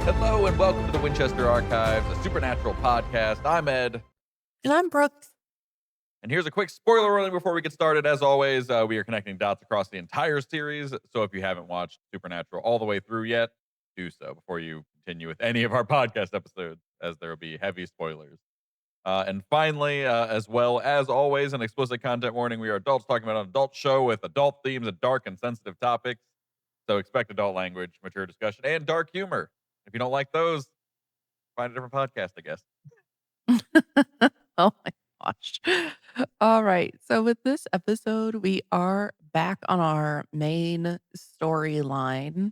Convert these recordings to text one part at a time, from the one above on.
Hello and welcome to the Winchester Archives, a supernatural podcast. I'm Ed, And I'm Brooke. and here's a quick spoiler warning before we get started. As always, we are connecting dots across the entire series, so if you haven't watched Supernatural all the way through yet, do so before you continue with any of our podcast episodes, as there will be heavy spoilers. And finally, as well as always, an explicit content warning. We are adults talking about an adult show with adult themes and dark and sensitive topics, so expect adult language, mature discussion, and dark humor. If you don't like those, find a different podcast, I guess. Oh my gosh. All right. So, with this episode, we are back on our main storyline.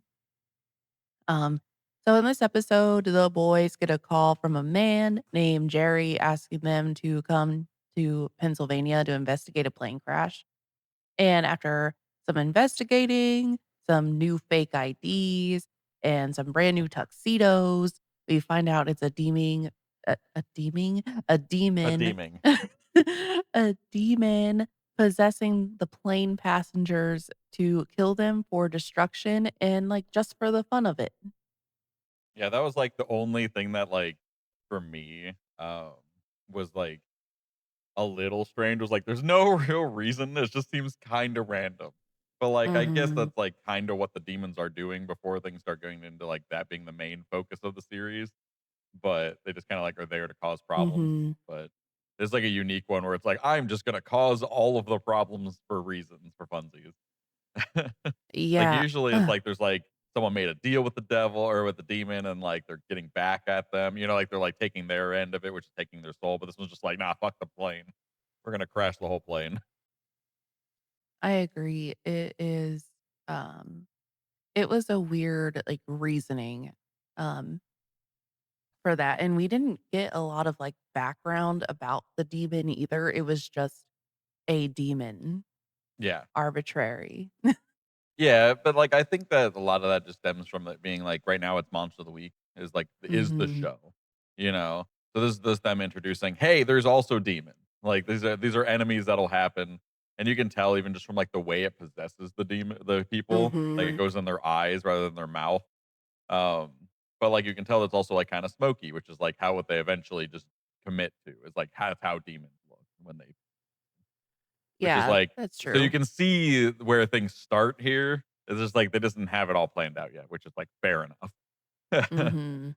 Um, so, in this episode, the boys get a call from a man named Jerry asking them to come to Pennsylvania to investigate a plane crash. And after some investigating, some new fake IDs, and some brand new tuxedos, we find out it's a A demon, deeming. a demon possessing the plane passengers to kill them for destruction and like just for the fun of it. Yeah, that was, like, the only thing that, like, for me, was, like, a little strange, was, like, there's no real reason, it just seems kinda random. But, like, I guess Mhm. that's, like, kinda what the demons are doing before things start going into, like, that being the main focus of the series, but they just kinda, like, are there to cause problems. Mhm. But there's, like, a unique one where it's like, "I'm just gonna cause all of the problems for reasons, for funsies." Like, Yeah. usually it's like there's, like, someone made a deal with the devil or with the demon and, like, they're getting back at them, like, they're, like, taking their end of it, which is taking their soul, but this one's just like, "Nah, fuck the plane. We're gonna crash the whole plane." I agree. Um it was a weird like reasoning. Um For that, and we didn't get a lot of, like, background about the demon either, it was just a demon, Yeah. arbitrary. Yeah, but, like, I think that a lot of that just stems from it being, like, right now it's Monster of the Week is the Mhm, show, you know? So this them introducing, "Hey, there's also demons." Like, these are enemies that'll happen, and you can tell even just from, like, the way it possesses the people, like, it mhm. goes in their eyes rather than their mouth. But, like, you can tell it's also, like, kinda smoky, which is, like, how what they eventually just commit to, is, like, how demons look when they which is, Yeah, like that's so you true. can see where things start here. It's just, like, they doesn't have it all planned out yet, which is, like, fair enough. Mhm.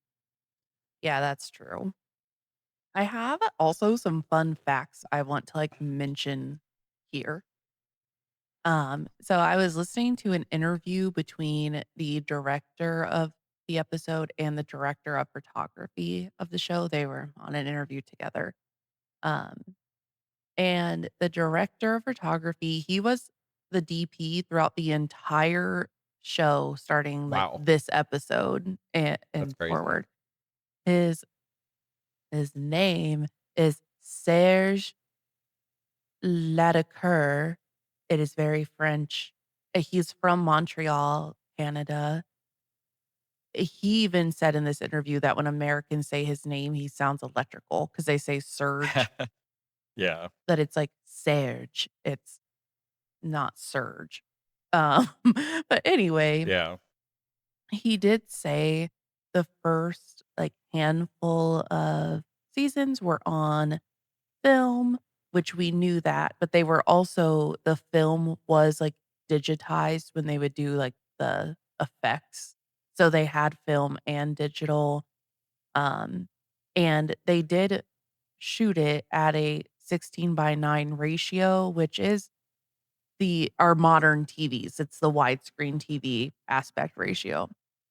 Yeah, that's true. I have also some fun facts I want to, like, mention here. So I was listening to an interview between the director of the episode and the director of photography of the show, they were on an interview together. Um And the director of photography, he was the DP throughout the entire show, starting, like, Wow, this episode that's and crazy. forward. His his name is Serge Ladecoeur. It is very French. He's from Montreal, Canada. He even said in this interview that when Americans say his name, he sounds electrical because they say Serge, Yeah, that it's like Serge. It's not Surge. Um, but anyway, yeah. he did say the first, like, handful of seasons were on film, which we knew that, but they were also the film was, like, digitized when they would do, like, the effects. So they had film and digital, um, and they did shoot it at a 16:9 ratio, which is our modern TVs. It's the widescreen TV aspect ratio.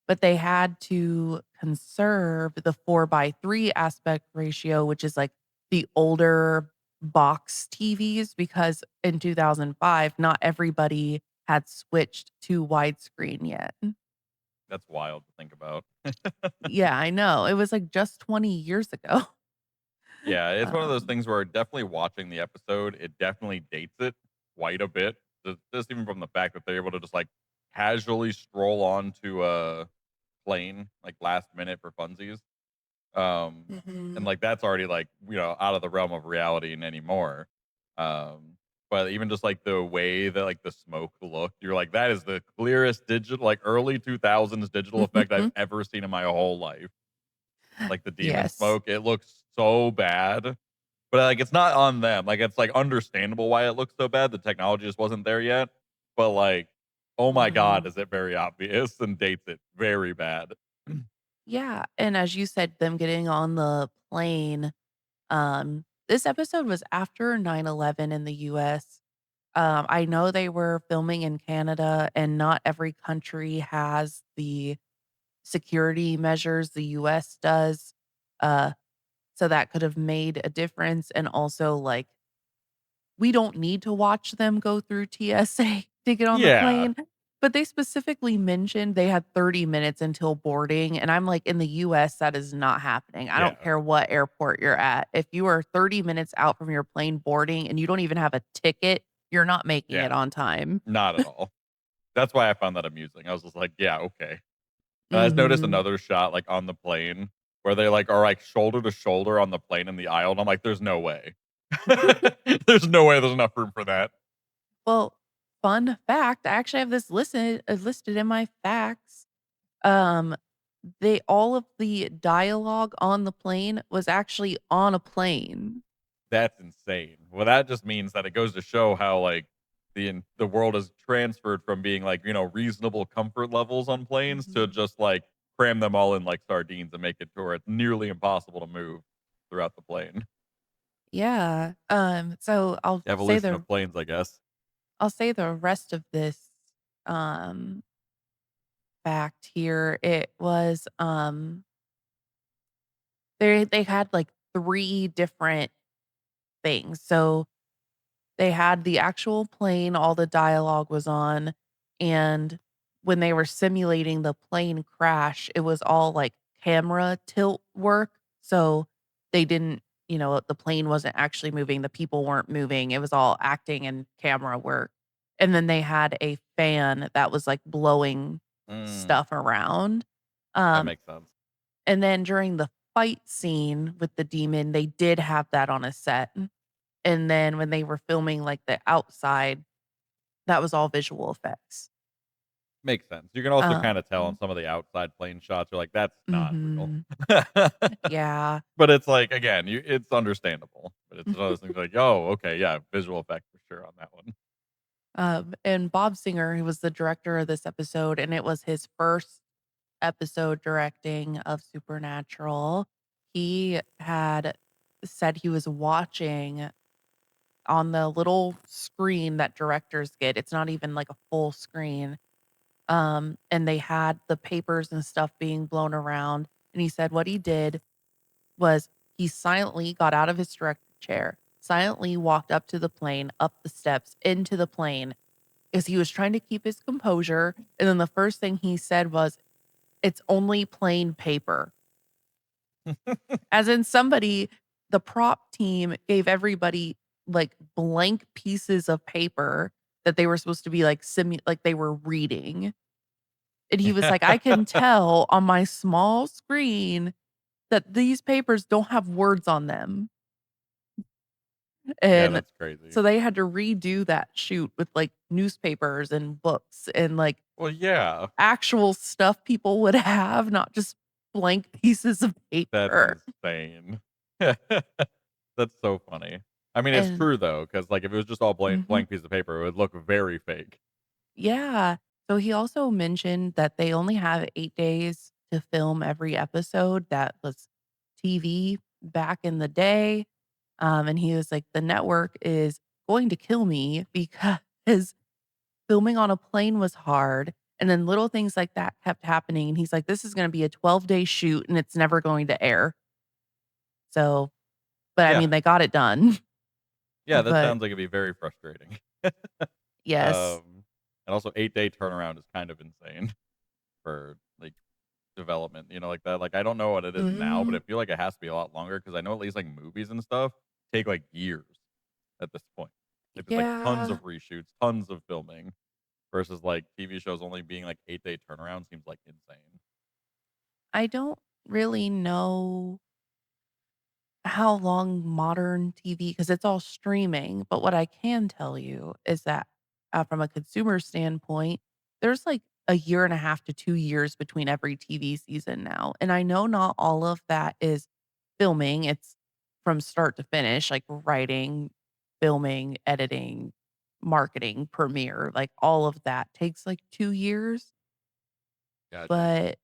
But they had to conserve the 4:3 aspect ratio, which is like the older box TVs, because in 2005, not everybody had switched to widescreen yet. That's wild to think about. Yeah, I know. It was like just 20 years ago. Yeah, it's one of those Um, things where definitely watching the episode, it definitely dates it quite a bit. Just even from the fact that they're able to just, like, casually stroll onto a plane, like, last minute for funsies. And, Mhm. like, that's already, like, out of the realm of reality and anymore. Um, but even just like the way that like the smoke looked, you're like, that is the clearest digital, like early 2000s digital effect I've ever seen in my whole life. Like the demon Yes. smoke, it looks so bad, but like it's not on them. Like it's like understandable why it looks so bad. The technology just wasn't there yet. But like, oh my god, Mhm. is it very obvious and dates it very bad. Yeah, and as you said, them getting on the plane, this episode was after 9/11 in the US. I know they were filming in Canada, and not every country has the security measures the US does, uh, so that could have made a difference, and also, like, we don't need to watch them go through TSA to get on the Yeah, plane, but they specifically mentioned they had 30 minutes until boarding, and I'm like, in the US, that is not happening. I don't yeah, care what airport you're at. If you are 30 minutes out from your plane boarding and you don't even have a ticket, you're not making yeah, it on time. not at all. That's why I found that amusing. I was just like, yeah, okay. And I just noticed Mhm. another shot like on the plane where they like are like shoulder to shoulder on the plane in the aisle, and I'm like, there's no way. There's no way there's enough room for that. Well, fun fact, I actually have this listed in my facts. Um, they all of the dialogue on the plane was actually on a plane. That's insane. Well, that just means that it goes to show how like the world is transferred from being like, reasonable comfort levels on planes to Mhm. just like cram them all in like sardines and make it to where it's nearly impossible to move throughout the plane. Yeah, so The evolution of planes, I guess. I'll say the rest of this, um, fact here. It was, they had, like, 3 different things. So they had the actual plane, all the dialogue was on, and when they were simulating the plane crash, it was all, like, camera tilt work, so they didn't the plane wasn't actually moving, the people weren't moving, it was all acting and camera work, and then they had a fan that was, like, blowing Mm, stuff around, that um, makes sense. and then during the fight scene with the demon, they did have that on a set. And then when they were filming, like, the outside, that was all visual effects. Makes sense. You can also Um kinda tell on some of the outside plane shots, you're like, "That's not real." Mhm. Yeah. But it's like, again, it's understandable. But it's one of those things like, "Oh, okay, yeah, visual effect for sure on that one." And Bob Singer, who was the director of this episode, and it was his first episode directing of Supernatural, he had said he was watching on the little screen that directors get, it's not even like a full screen, and they had the papers and stuff being blown around, and he said what he did was he silently got out of his director chair, silently walked up to the plane, up the steps, into the plane, as he was trying to keep his composure, and then the first thing he said was, "It's only plain paper." As in somebody the prop team gave everybody, like, blank pieces of paper that they were supposed to be, like, like they were reading. And he was like, "I can tell on my small screen that these papers don't have words on them." Yeah, And that's crazy. so they had to redo that shoot with, like, newspapers and books and, like, Well, yeah, actual stuff people would have, not just blank pieces of that's paper. insane. That's so funny. I mean, it's And true though, because like, if it was just all mhm. blank piece of paper, it would look very fake. Yeah. So he also mentioned that they only have 8 days to film every episode. That was TV back in the day. And he was like, "The network is going to kill me because filming on a plane was hard, and then little things like that kept happening." And he's like, "This is gonna be a 12-day shoot, and it's never going to air." So, but I Yeah. mean, they got it done. Yeah, that But sounds like it'd be very frustrating. yes. And also 8-day turnaround is kind of insane for, like, development, like that. Like, I don't know what it is now, but Mhm. I feel like it has to be a lot longer because I know at least, like, movies and stuff take, like, years at this point. Like, there's, like, tons Yeah. of reshoots, tons of filming versus, like, TV shows only being, like, 8-day turnaround seems, like, insane. I don't really know how long modern TV, because it's all streaming, but what I can tell you is that, from a consumer standpoint, there's, like, a year and a half to 2 years between every TV season now, and I know not all of that is filming, it's from start to finish, like writing, filming, editing, marketing, premiere, like, all of that takes, like, 2 years, Gotcha. but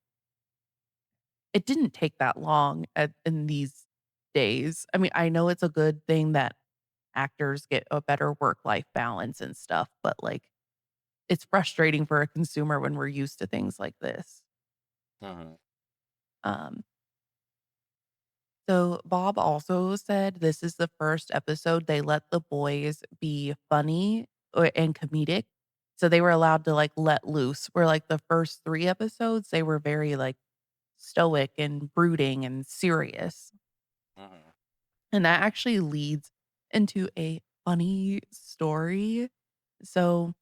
it didn't take that long in these days. I mean, I know it's a good thing that actors get a better work-life balance and stuff, but, like, it's frustrating for a consumer when we're used to things like this. Mhm. Um, so Bob also said this is the first episode they let the boys be funny and comedic. So they were allowed to, like, let loose, where, like, the first 3 episodes, they were very, like, stoic and brooding and serious. Mhm. And that actually leads into a funny story. So,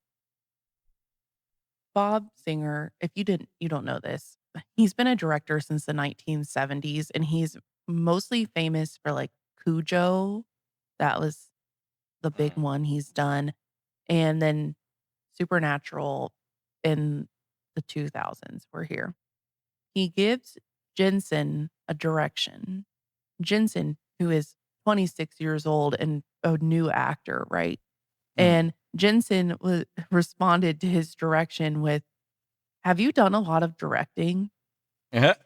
Bob Singer, if you don't know this, he's been a director since the 1970s, and he's mostly famous for, like, Cujo. That was the big Mhm. one he's done, and then Supernatural in the 2000s were here. He gives Jensen a direction. Jensen, who is 26 years old and a new actor, right? Mhm. And Jensen responded to his direction with, "Have you done a lot of directing?"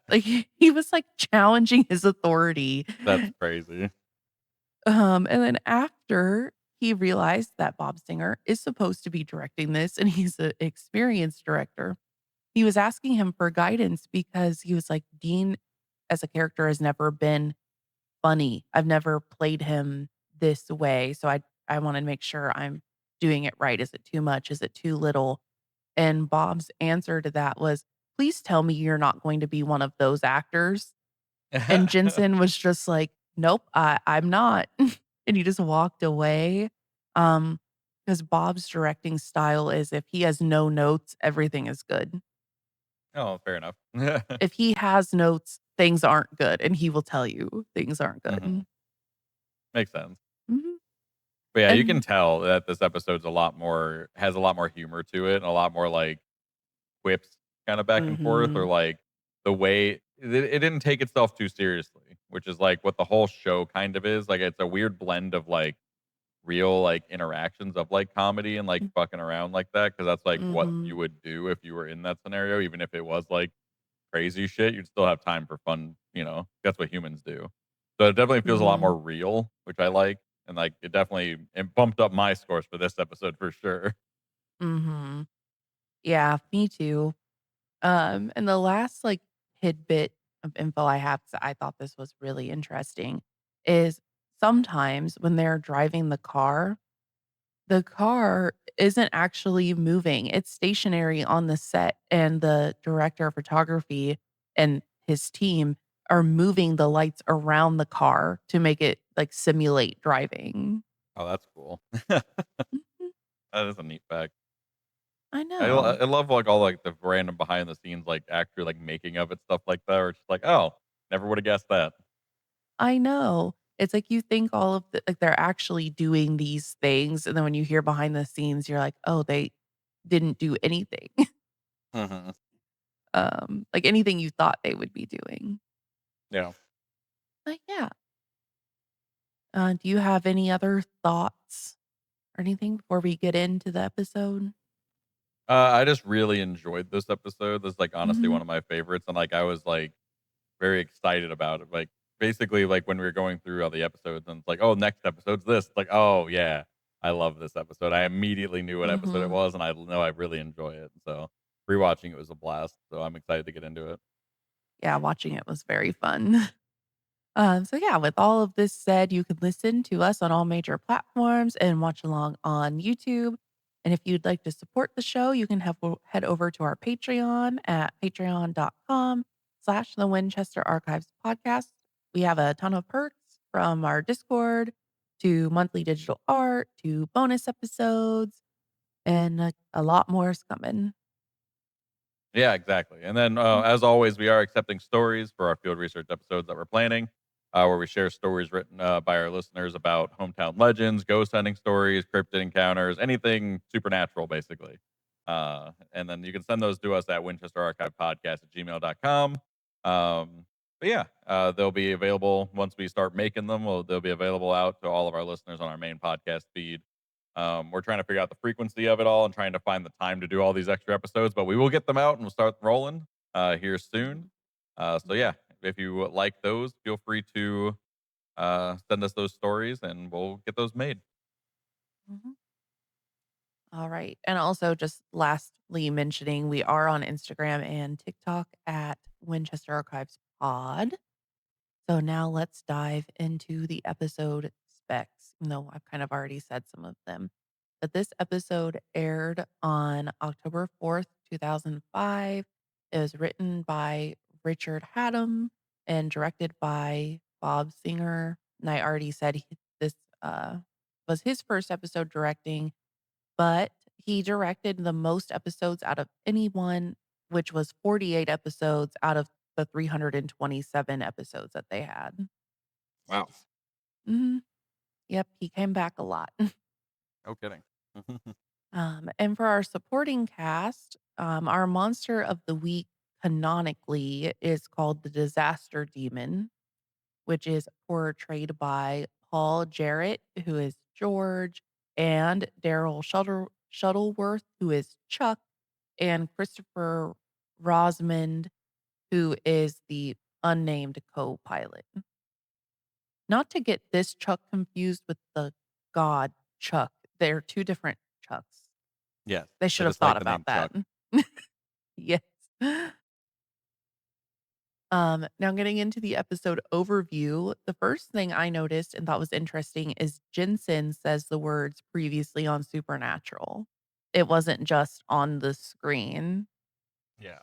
Like, he was, like, challenging his authority. That's crazy. And then after he realized that Bob Singer is supposed to be directing this and he's an experienced director, he was asking him for guidance because he was like, "Dean as a character has never been funny. I've never played him this way, so I wanna make sure I'm doing it right. Is it too much? Is it too little?" And Bob's answer to that was, "Please tell me you're not going to be one of those actors." And Jensen was just like, "Nope, I'm not." And he just walked away. Um, because Bob's directing style is if he has no notes, everything is good. Oh, fair enough. If he has notes, things aren't good, and he will tell you things aren't Mhm. good. Makes sense. Mhm. But yeah, you can And tell that this episode's a lot more has a lot more humor to it and a lot more, like, quips kinda back and forth or, Mhm. like, the way it didn't take itself too seriously, which is, like, what the whole show kind of is. Like, it's a weird blend of, like, real, like, interactions of, like, comedy and, like, fucking around like that because that's, like, what you Mhm. would do if you were in that scenario, even if it was, like, crazy shit, you'd still have time for fun, you know? That's what humans do. So it definitely feels a lot Mhm. more real, which I like, and, like, it bumped up my scores for this episode for sure. Mhm. Yeah, me too. And the last, like, tidbit of info I have, 'cause I thought this was really interesting, is sometimes when they're driving the car isn't actually moving. It's stationary on the set, and the director of photography and his team are moving the lights around the car to make it, like, simulate driving. Oh, that's cool. Mhm. That is a neat fact. I I know. I love, like, all, like, the random behind the scenes, like, actual, like, making of it, stuff like that, where it's just like, "Oh, never would've guessed that." I know. It's like you think all of the like, they're actually doing these things, and then when you hear behind the scenes, you're like, "Oh, they didn't do anything." Mhm. Like, anything you thought they would be doing. Yeah. But, yeah. Do you have any other thoughts or anything before we get into the episode? I just really enjoyed this episode. This is, like, honestly Mhm. one of my favorites, and, like, I was, like, very excited about it. Like, basically, like, when we were going through all the episodes and it's like, "Oh, next episode's this." It's like, "Oh, yeah. I love this episode." I immediately knew what episode it Mhm. was, and I know I really enjoy it. So, rewatching it was a blast, so I'm excited to get into it. Yeah, watching it was very fun. So yeah, with all of this said, you can listen to us on all major platforms and watch along on YouTube. And if you'd like to support the show, you can head over to our Patreon at patreon.com/the Winchester Archives podcast. We have a ton of perks from our Discord to monthly digital art to bonus episodes and a lot more is coming. Yeah, exactly. And then, as always, we are accepting stories for our field research episodes that we're planning. where we share stories written by our listeners about hometown legends, ghost hunting stories, cryptid encounters, anything supernatural, basically. And then you can send those to us at winchesterarchivespodcast@gmail.com. But yeah, they'll be available once we start making them. They'll be available out to all of our listeners on our main podcast feed. We're trying to figure out the frequency of it all and trying to find the time to do all these extra episodes, but we will get them out and we'll start rolling here soon. So yeah, if you like those, feel free to send us those stories and we'll get those made. Mhm. All right. And also, just lastly mentioning, we are on Instagram and TikTok at Winchester Archives Pod. So now let's dive into the episode specs. No, I've kind of already said some of them. But this episode aired on October 4th, 2005. It was written by Richard Haddam and directed by Bob Singer. And I already said this was his first episode directing, but he directed the most episodes out of anyone, which was 48 episodes out of the 327 episodes that they had. Wow. Mhm. Yep, he came back a lot. No kidding. And for our supporting cast, our monster of the week canonically is called the Disaster Demon, which is portrayed by Paul Jarrett, who is George, and Daryl Shuttleworth, who is Chuck, and Christopher Rosmond, who is the unnamed co-pilot. Not to get this Chuck confused with the god Chuck. They're two different Chucks. Yes, They I should have just thought like the about name that. Chuck. Yes. Now getting into the episode overview, the first thing I noticed and thought was interesting is Jensen says the words previously on Supernatural. It wasn't just on the screen. Yeah.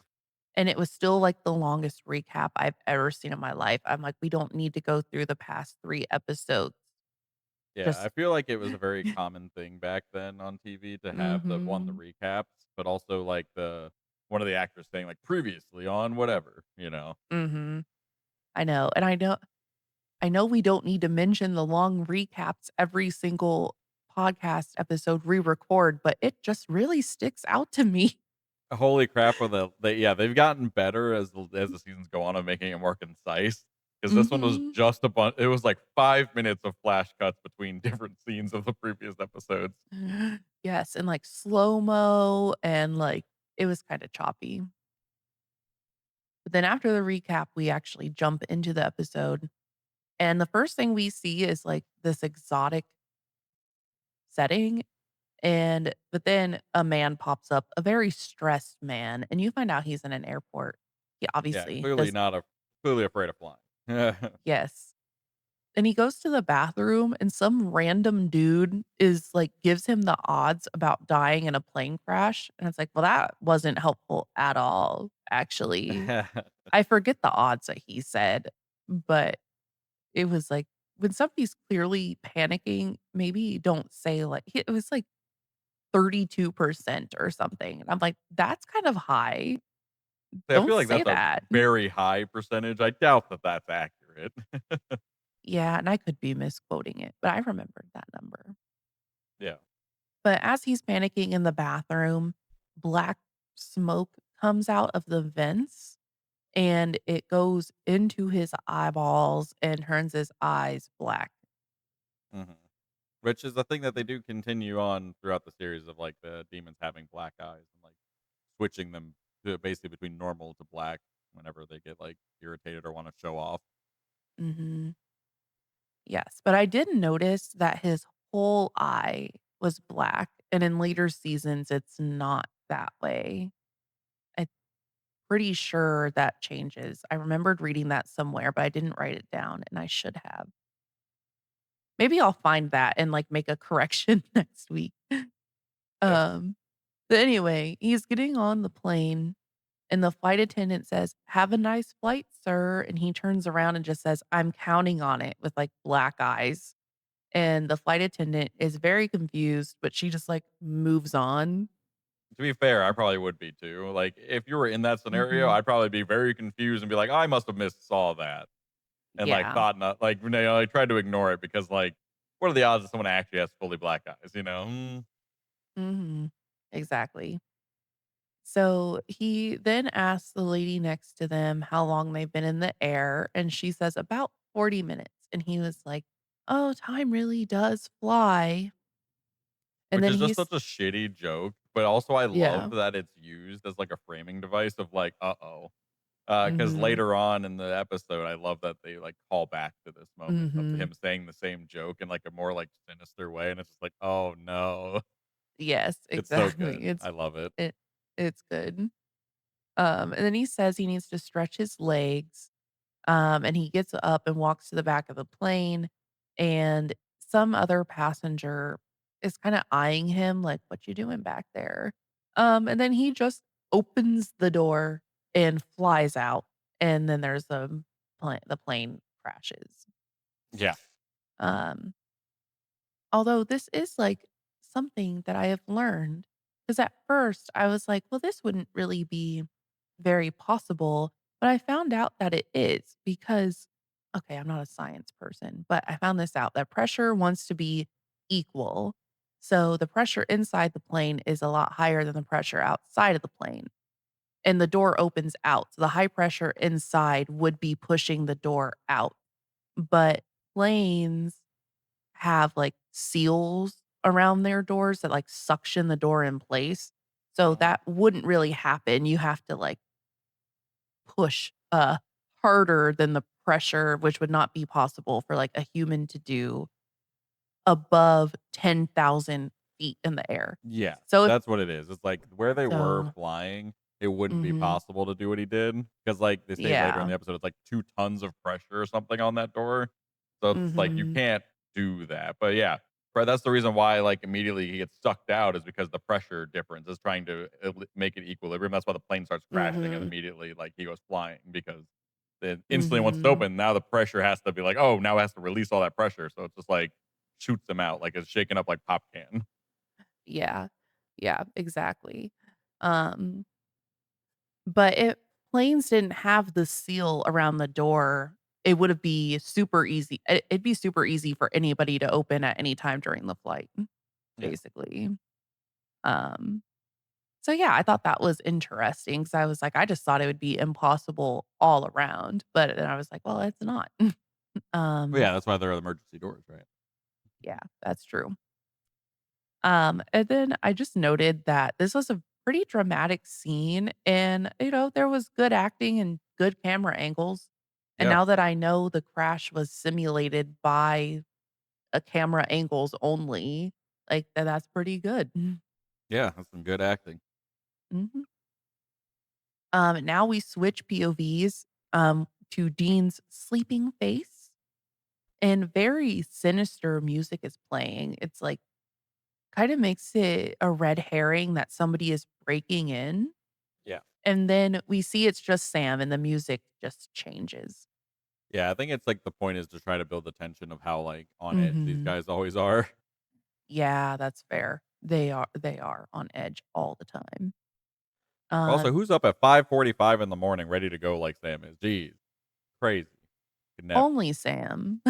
And it was still like the longest recap I've ever seen in my life. I'm like, we don't need to go through the past 3 episodes. Yeah, I Just feel like it was a very common thing back then on TV to have the Mhm. recaps, but also like the one of the actors saying like previously on whatever, you know. Mhm. I know. And I know we don't need to mention the long recaps every single podcast episode re-record, but it just really sticks out to me. Holy crap! With they've gotten better as the seasons go on of making it more concise. Because this one was Mhm. just a bunch. It was like 5 minutes of flash cuts between different scenes of the previous episodes. Yes, and like slow-mo and like it was kind of choppy. But then after the recap, we actually jump into the episode. And the first thing we see is like this exotic setting. And but then a man pops up, a very stressed man, and you find out he's in an airport. He Yeah, obviously clearly does. not a clearly afraid of flying. Yes. And he goes to the bathroom and some random dude is like gives him the odds about dying in a plane crash. And it's like, well, that wasn't helpful at all, actually. I forget the odds that he said, but it was like when somebody's clearly panicking, maybe don't say like it was like 32% or something. And I'm like, that's kind of high. See, I Don't feel like say that's a that. very high percentage. I doubt that that's accurate. Yeah, and I could be misquoting it, but I remembered that number. Yeah. But as he's panicking in the bathroom, black smoke comes out of the vents and it goes into his eyeballs and turns his eyes black. Mhm. Which is the thing that they do continue on throughout the series of, like, the demons having black eyes and, like, switching them to basically between normal to black whenever they get, like, irritated or wanna show off. Mhm. Yes, but I did notice that his whole eye was black, and in later seasons, it's not that way. I'm pretty sure that changes. I remembered reading that somewhere, but I didn't write it down, and I should have. Maybe I'll find that and, like, make a correction next week. Yeah. Um, but anyway, he's getting on the plane, and the flight attendant says, "Have a nice flight, sir," and he turns around and just says, "I'm counting on it," with, like, black eyes. And the flight attendant is very confused, but she just, like, moves on. To be fair, I probably would be too. Like, if you were in that scenario, Mhm. I'd probably be very confused and be like, "I must have missed saw that." and like Yeah. thought not like like tried to ignore it because like what are the odds that someone actually has fully black eyes? Mhm. Exactly. So he then asks the lady next to them how long they've been in the air, and she says about 40 minutes. And he was like, "Oh, time really does fly." And Which then is just such he's a shitty joke, but also I yeah. love that it's used as like a framing device of like, uh-oh. Because Mhm. later on in the episode, I love that they, like, call back to this moment of Mhm. him saying the same joke in, like, a more, like, sinister way, and it's just like, "Oh, no." Yes, It's so exactly. good. I love it. It it's good. And then he says he needs to stretch his legs. And he gets up and walks to the back of the plane, and some other passenger is kinda eyeing him like, "What you doing back there?" And then he just opens the door and flies out, and then there's the plane crashes. Yeah. Um, Although this is, like, something that I have learned, because at first I was like, "Well, this wouldn't really be very possible," but I found out that it is because okay, I'm not a science person, but I found this out that pressure wants to be equal. So the pressure inside the plane is a lot higher than the pressure outside of the plane, and the door opens out. So the high pressure inside would be pushing the door out, but planes have, like, seals around their doors that, like, suction the door in place. So Uh-huh. that wouldn't really happen. You have to, like, push, harder than the pressure, which would not be possible for, like, a human to do above 10,000 feet in the air. Yeah, So if that's what it is. It's like where they were so flying, it wouldn't be mhm, possible to do what he did because, like, they say later in yeah, the episode, it's like 2 tons of pressure or something on that door. So it's like you mhm, can't do that. But yeah, that's the reason why like immediately he gets sucked out is because the pressure difference is trying to make it equilibrium. That's why the plane starts crashing and mhm, immediately like he goes flying because then instantly once it's mhm, open, now the pressure has to be like, oh, now it has to release all that pressure. So it's just like shoots him out like it's shaking up like pop can. yeah, yeah, exactly. Um But if planes didn't have the seal around the door, it would have be super easy it'd be super easy for anybody to open at any time during the flight, Yeah. basically. Um, so yeah, I thought that was interesting because I was like, I just thought it would be impossible all around, but then I was like, well, it's not. Well, Um, yeah, that's why there are emergency doors, right? yeah, that's true. And then I just noted that this was a pretty dramatic scene and, there was good acting and good camera angles. And Yeah. now that I know the crash was simulated by a camera angles only, like that's pretty good. Yeah, that's some good acting. Mhm. Now we switch POVs to Dean's sleeping face and very sinister music is playing. It's like kind of makes it a red herring that somebody is breaking in. Yeah. And then we see it's just Sam and the music just changes. Yeah, I think it's like the point is to try to build the tension of how, like, on edge these Mhm. guys always are. Yeah, that's fair. They are on edge all the time. Also, Um, who's up at 5:45 in the morning ready to go like Sam is? Jeez, crazy. Could never. Only Sam.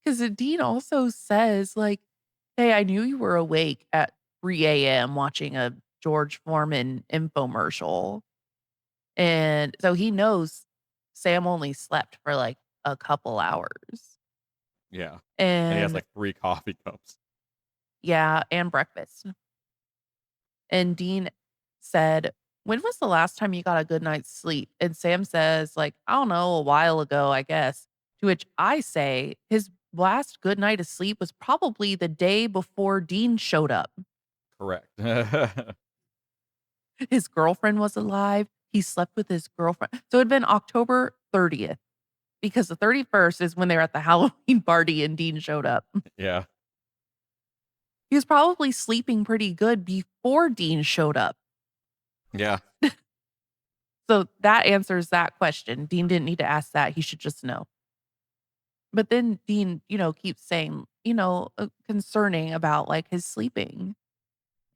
'Cause the Dean also says, like, "Hey, I knew you were awake at 3 AM watching a George Foreman infomercial." And so he knows Sam only slept for, like, a couple hours. Yeah. And he has, And like, 3 coffee cups. yeah, and breakfast. And Dean said, "When was the last time you got a good night's sleep?" And Sam says, like, "I don't know, a while ago, I guess." To which I say, his last good night of sleep was probably the day before Dean showed up. Correct. His girlfriend was alive. He slept with his girlfriend. So it had been October 30th because the 31st is when they were at the Halloween party and Dean showed up. Yeah. He was probably sleeping pretty good before Dean showed up. Yeah. So that answers that question. Dean didn't need to ask that. He should just know. But then Dean, keeps saying, concerning about like his sleeping.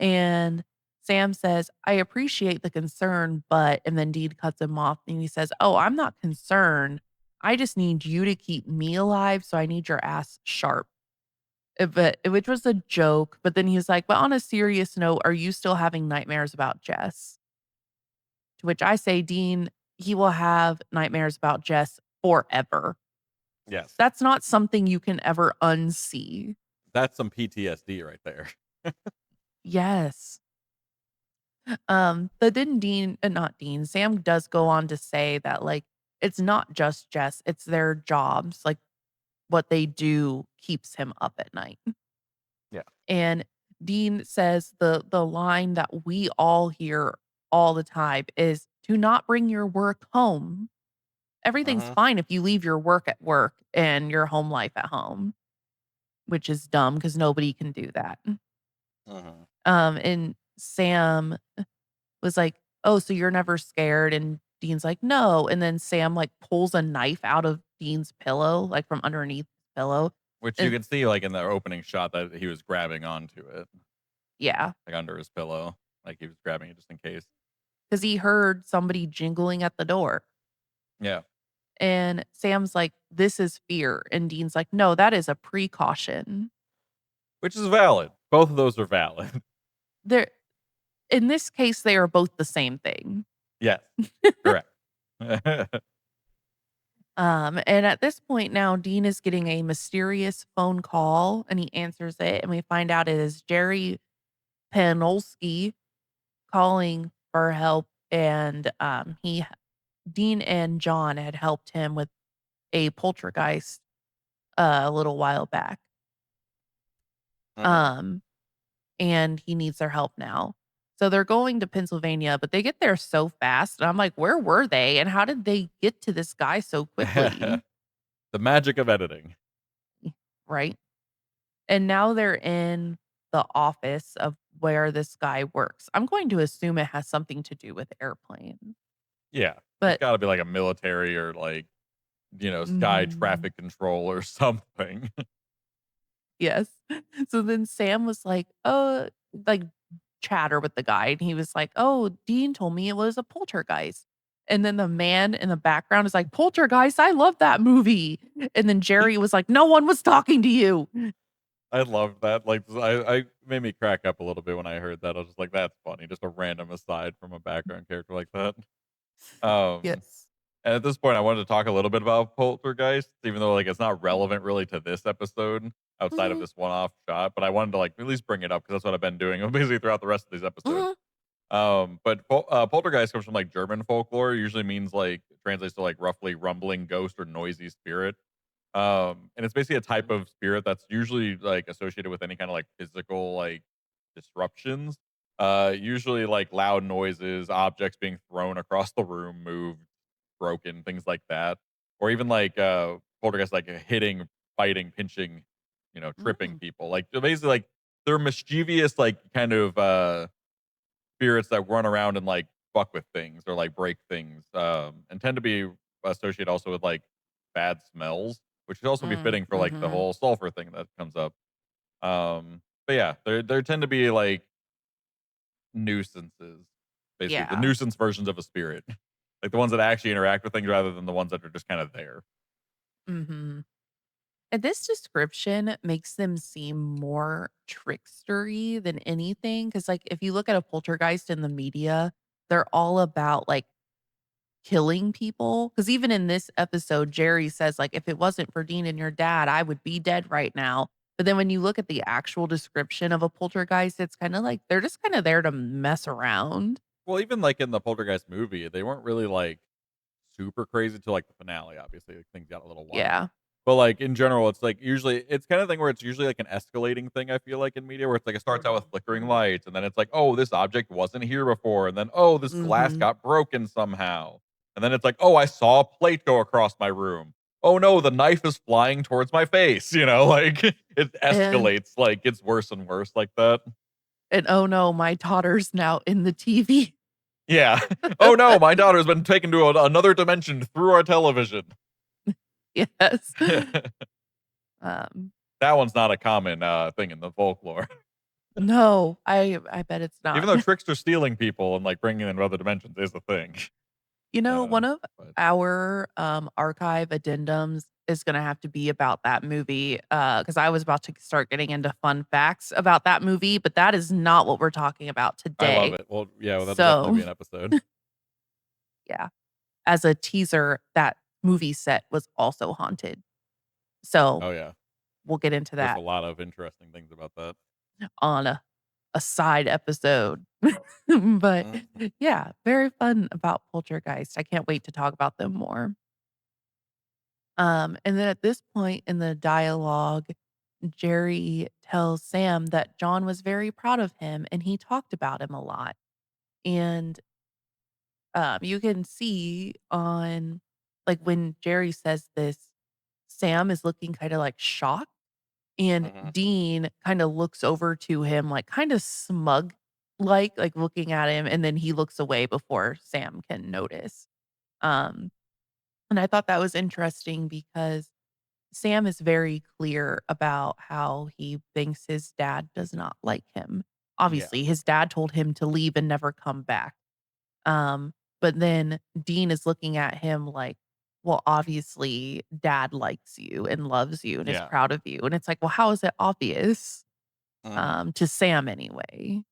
And Sam says, I appreciate the concern, but, and then Dean cuts him off and he says, Oh, I'm not concerned. I just need you to keep me alive, so I need your ass sharp. But which was a joke, but then he was like, "But on a serious note, are you still having nightmares about Jess?" To which I say, "Dean, he will have nightmares about Jess forever. Yes. That's not something you can ever unsee." That's some PTSD right there. Yes. But then not Dean, Sam does go on to say that, like, it's not just Jess, it's their jobs, like, what they do keeps him up at night. Yeah. And Dean says the line that we all hear all the time is, "Do not bring your work home." Everything's Mhm. fine if you leave your work at work and your home life at home, which is dumb because nobody can do that. Mhm. And Sam was like, "Oh, so you're never scared?" And Dean's like, "No." And then Sam, like, pulls a knife out of Dean's pillow, like, from underneath his pillow. Which you And can see, like, in the opening shot that he was grabbing onto it, yeah, like, under his pillow, like, he was grabbing it just in case. because he heard somebody jingling at the door. Yeah. And Sam's like, "This is fear." And Dean's like, "No, that is a precaution." Which is valid. Both of those are valid. They're in this case, they are both the same thing. Yes. Correct. And at this point now, Dean is getting a mysterious phone call and he answers it. And we find out it is Jerry Panolsky calling for help. And Dean and John had helped him with a poltergeist a little while back. Mhm. Um, and he needs their help now. So they're going to Pennsylvania, but they get there so fast. And I'm like, where were they? And how did they get to this guy so quickly? The magic of editing. Right. And now they're in the office of where this guy works. I'm going to assume it has something to do with airplanes. Yeah. It's But gotta be like a military or like, sky mhm, traffic control or something. yes. So then Sam was like, "Oh," like chatter with the guy, and he was like, "Oh, Dean told me it was a poltergeist." And then the man in the background is like, "Poltergeist, I love that movie." And then Jerry was like, "No one was talking to you." I love that. Like, I made me crack up a little bit when I heard that. I was just like, "That's funny." Just a random aside from a background character like that. Um, Yes. and at this point, I wanted to talk a little bit about Poltergeist, even though, like, it's not relevant really to this episode outside of Mhm, this one-off shot, but I wanted to, like, at least bring it up because that's what I've been doing basically throughout the rest of these episodes. mhm, But poltergeist comes from like German folklore. Usually means like translates to like roughly rumbling ghost or noisy spirit. And it's basically a type of spirit that's usually like associated with any kind of like physical like disruptions. Usually like loud noises, objects being thrown across the room, moved, broken, things like that, or even like poltergeist like hitting, biting, pinching, tripping mm, people. Like they're basically like they're mischievous, like kind of spirits that run around and like fuck with things or like break things, and tend to be associated also with like bad smells, which would also be fitting for like the mhm. whole sulfur thing that comes up. But yeah, there tend to be like nuisances, basically the Yeah. nuisance versions of a spirit, like the ones that actually interact with things rather than the ones that are just kind of there. Mhm. And this description makes them seem more trickstery than anything. Because, like, if you look at a poltergeist in the media, they're all about, like, killing people. Because even in this episode, Jerry says, like, "If it wasn't for Dean and your dad, I would be dead right now." But then when you look at the actual description of a poltergeist, it's kinda like they're just kinda there to mess around. Well, even like in the Poltergeist movie, they weren't really like super crazy till like the finale. Obviously, like, things got a little wild. Yeah. But like in general, it's like usually it's kind of thing where it's usually like an escalating thing. I feel like in media where it's like it starts out with flickering lights, and then it's like, oh, this object wasn't here before, and then oh, this glass Mhm. got broken somehow, and then it's like, oh, I saw a plate go across my room. Oh no, the knife is flying towards my face. Like it And escalates, like it's worse and worse like that. oh no, my daughter's now in the TV. Yeah. Oh no, my daughter's been taken to another dimension through our television. Yes. That Um, one's not a common thing in the folklore. no, I bet it's Even not. though tricks are stealing people and like bringing in other dimensions is a thing. One of But our, archive addendums is gonna have to be about that movie, because I was about to start getting into fun facts about that movie, but that is not what we're talking about I love today. it. Well, yeah, well, that'll definitely So, be an episode. yeah, as a teaser, that movie set was also haunted. So, Oh, yeah. we'll get into There's a that lot of interesting things about that. on a side episode. But, Mhm. yeah, very fun about Poltergeist. I can't wait to talk about them more. And then at this point in the dialogue, Jerry tells Sam that John was very proud of him and he talked about him a lot. And you can see on like when Jerry says this, Sam is looking kind of like shocked, and Mhm. Dean kind of looks over to him like kind of smug like looking at him, and then he looks away before Sam can notice. Um and I thought that was interesting because Sam is very clear about how he thinks his dad does not like him. Yeah. Obviously, his dad told him to leave and never come back. But then Dean is looking at him like, well, obviously, dad likes you and loves you and is Yeah. proud of you. And it's like, well, how is it obvious? Mhm. To Sam anyway.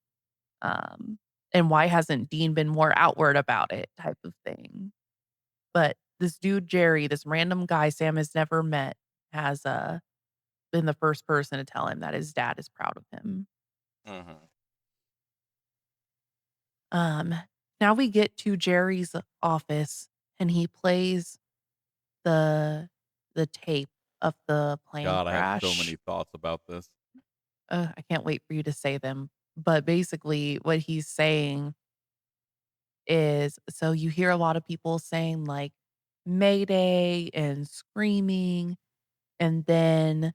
Um, and why hasn't Dean been more outward about it type of thing? But this dude, Jerry, this random guy Sam has never met, has been the first person to tell him that his dad is proud of him. Mhm. Um, Now we get to Jerry's office and he plays the the tape of the plane God, I have so many crash. thoughts about this. I can't wait for you to say them. But basically what he's saying is, so you hear a lot of people saying like Mayday and screaming, and then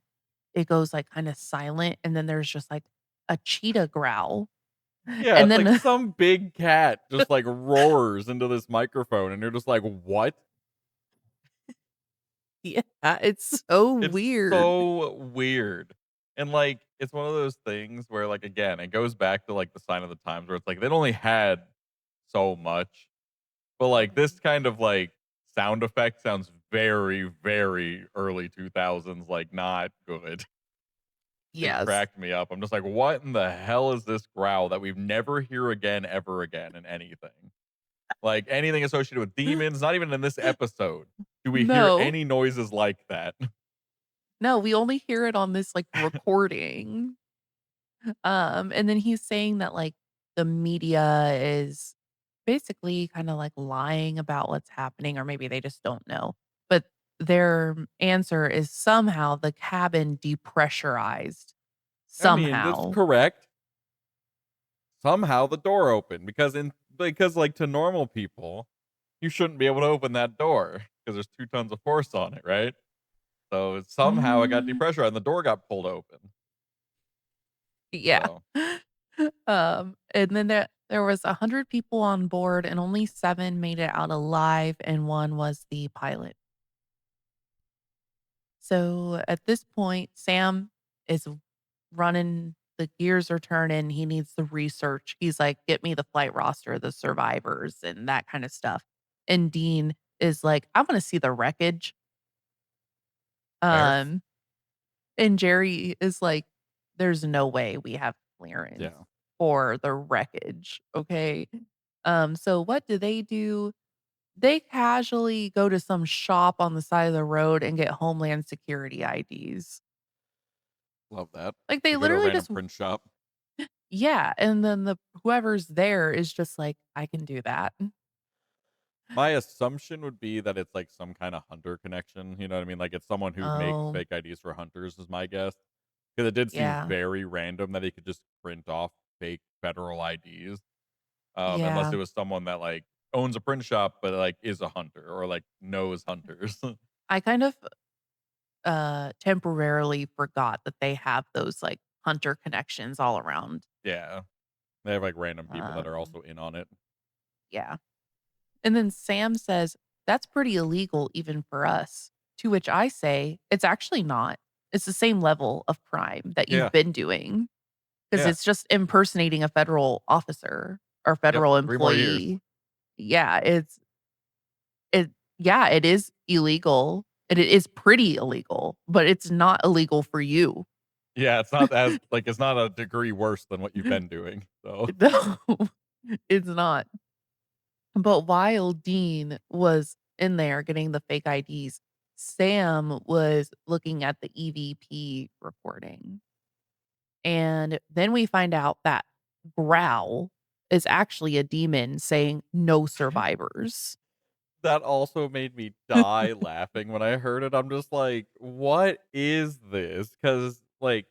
it goes like kind of silent, and then there's just like a cheetah growl. Yeah, And it's like then some big cat just, like, roars into this microphone, and you're just like, "What?" yeah, it's so It's weird. so weird. And, like, it's one of those things where, like, again, it goes back to, like, the sign of the times where it's like they'd only had so much, but, like, this Mhm. kind of, like, sound effect sounds very, very early 2000s, like, not good. It Yes. cracked me up. I'm just like, "What in the hell is this growl that we've never hear again, ever again in anything?" Like, anything associated with demons, not even in this episode do we hear No. any noises like that. No, we only hear it on this, like, recording. And then he's saying that, like, the media is basically kinda, like, lying about what's happening, or maybe they just don't know. But their answer is somehow the cabin depressurized. I mean, that's Somehow. correct. Somehow the door opened because, like, to normal people, you shouldn't be able to open that door because there's 2 tons of force on it, right? So, somehow it got Mm, depressurized and the door got pulled open. yeah. So, And then there was 100 people on board and only 7 made it out alive, and 1 was the pilot. So at this point, Sam is running, the gears are turning. He needs the research. He's like, get me the flight roster, the survivors, and that kind of stuff. And Dean is like, I want to see the wreckage. fair. Um, and Jerry is like, there's no way we have clearance Yeah. for the wreckage. Okay. So what do? They casually go to some shop on the side of the road and get Homeland Security IDs. Love that. Like, they They go to a literally random just print shop. yeah, and then the whoever's there is just like, "I can do that." My assumption would be that it's, like, some kinda hunter connection, you know what I mean? Like, it's someone who makes Oh, fake IDs for hunters is my guess. Because it did seem yeah. very random that he could just print off fake federal IDs, unless Yeah. it was someone that, like, owns a print shop, but, like, is a hunter or, like, knows hunters. I kind of, temporarily forgot that they have those, like, hunter connections all around. Yeah. They have, like, random people that are Um, also in on it. yeah. And then Sam says, "That's pretty illegal even for us." To which I say, "It's actually not. It's the same level of crime that you've Yeah. been doing, because Yeah. it's just impersonating a federal officer or Yep. federal 3 more years. employee." Yeah, it's It yeah, it is illegal, and it is pretty illegal, but it's not illegal for you. Yeah, it's not as like, it's not a degree worse than what you've been doing, so No, it's not. But while Dean was in there getting the fake IDs, Sam was looking at the EVP recording. And then we find out that growl is actually a demon saying no survivors. that also made me die laughing when I heard it. I'm just like, "What is this?" Because like,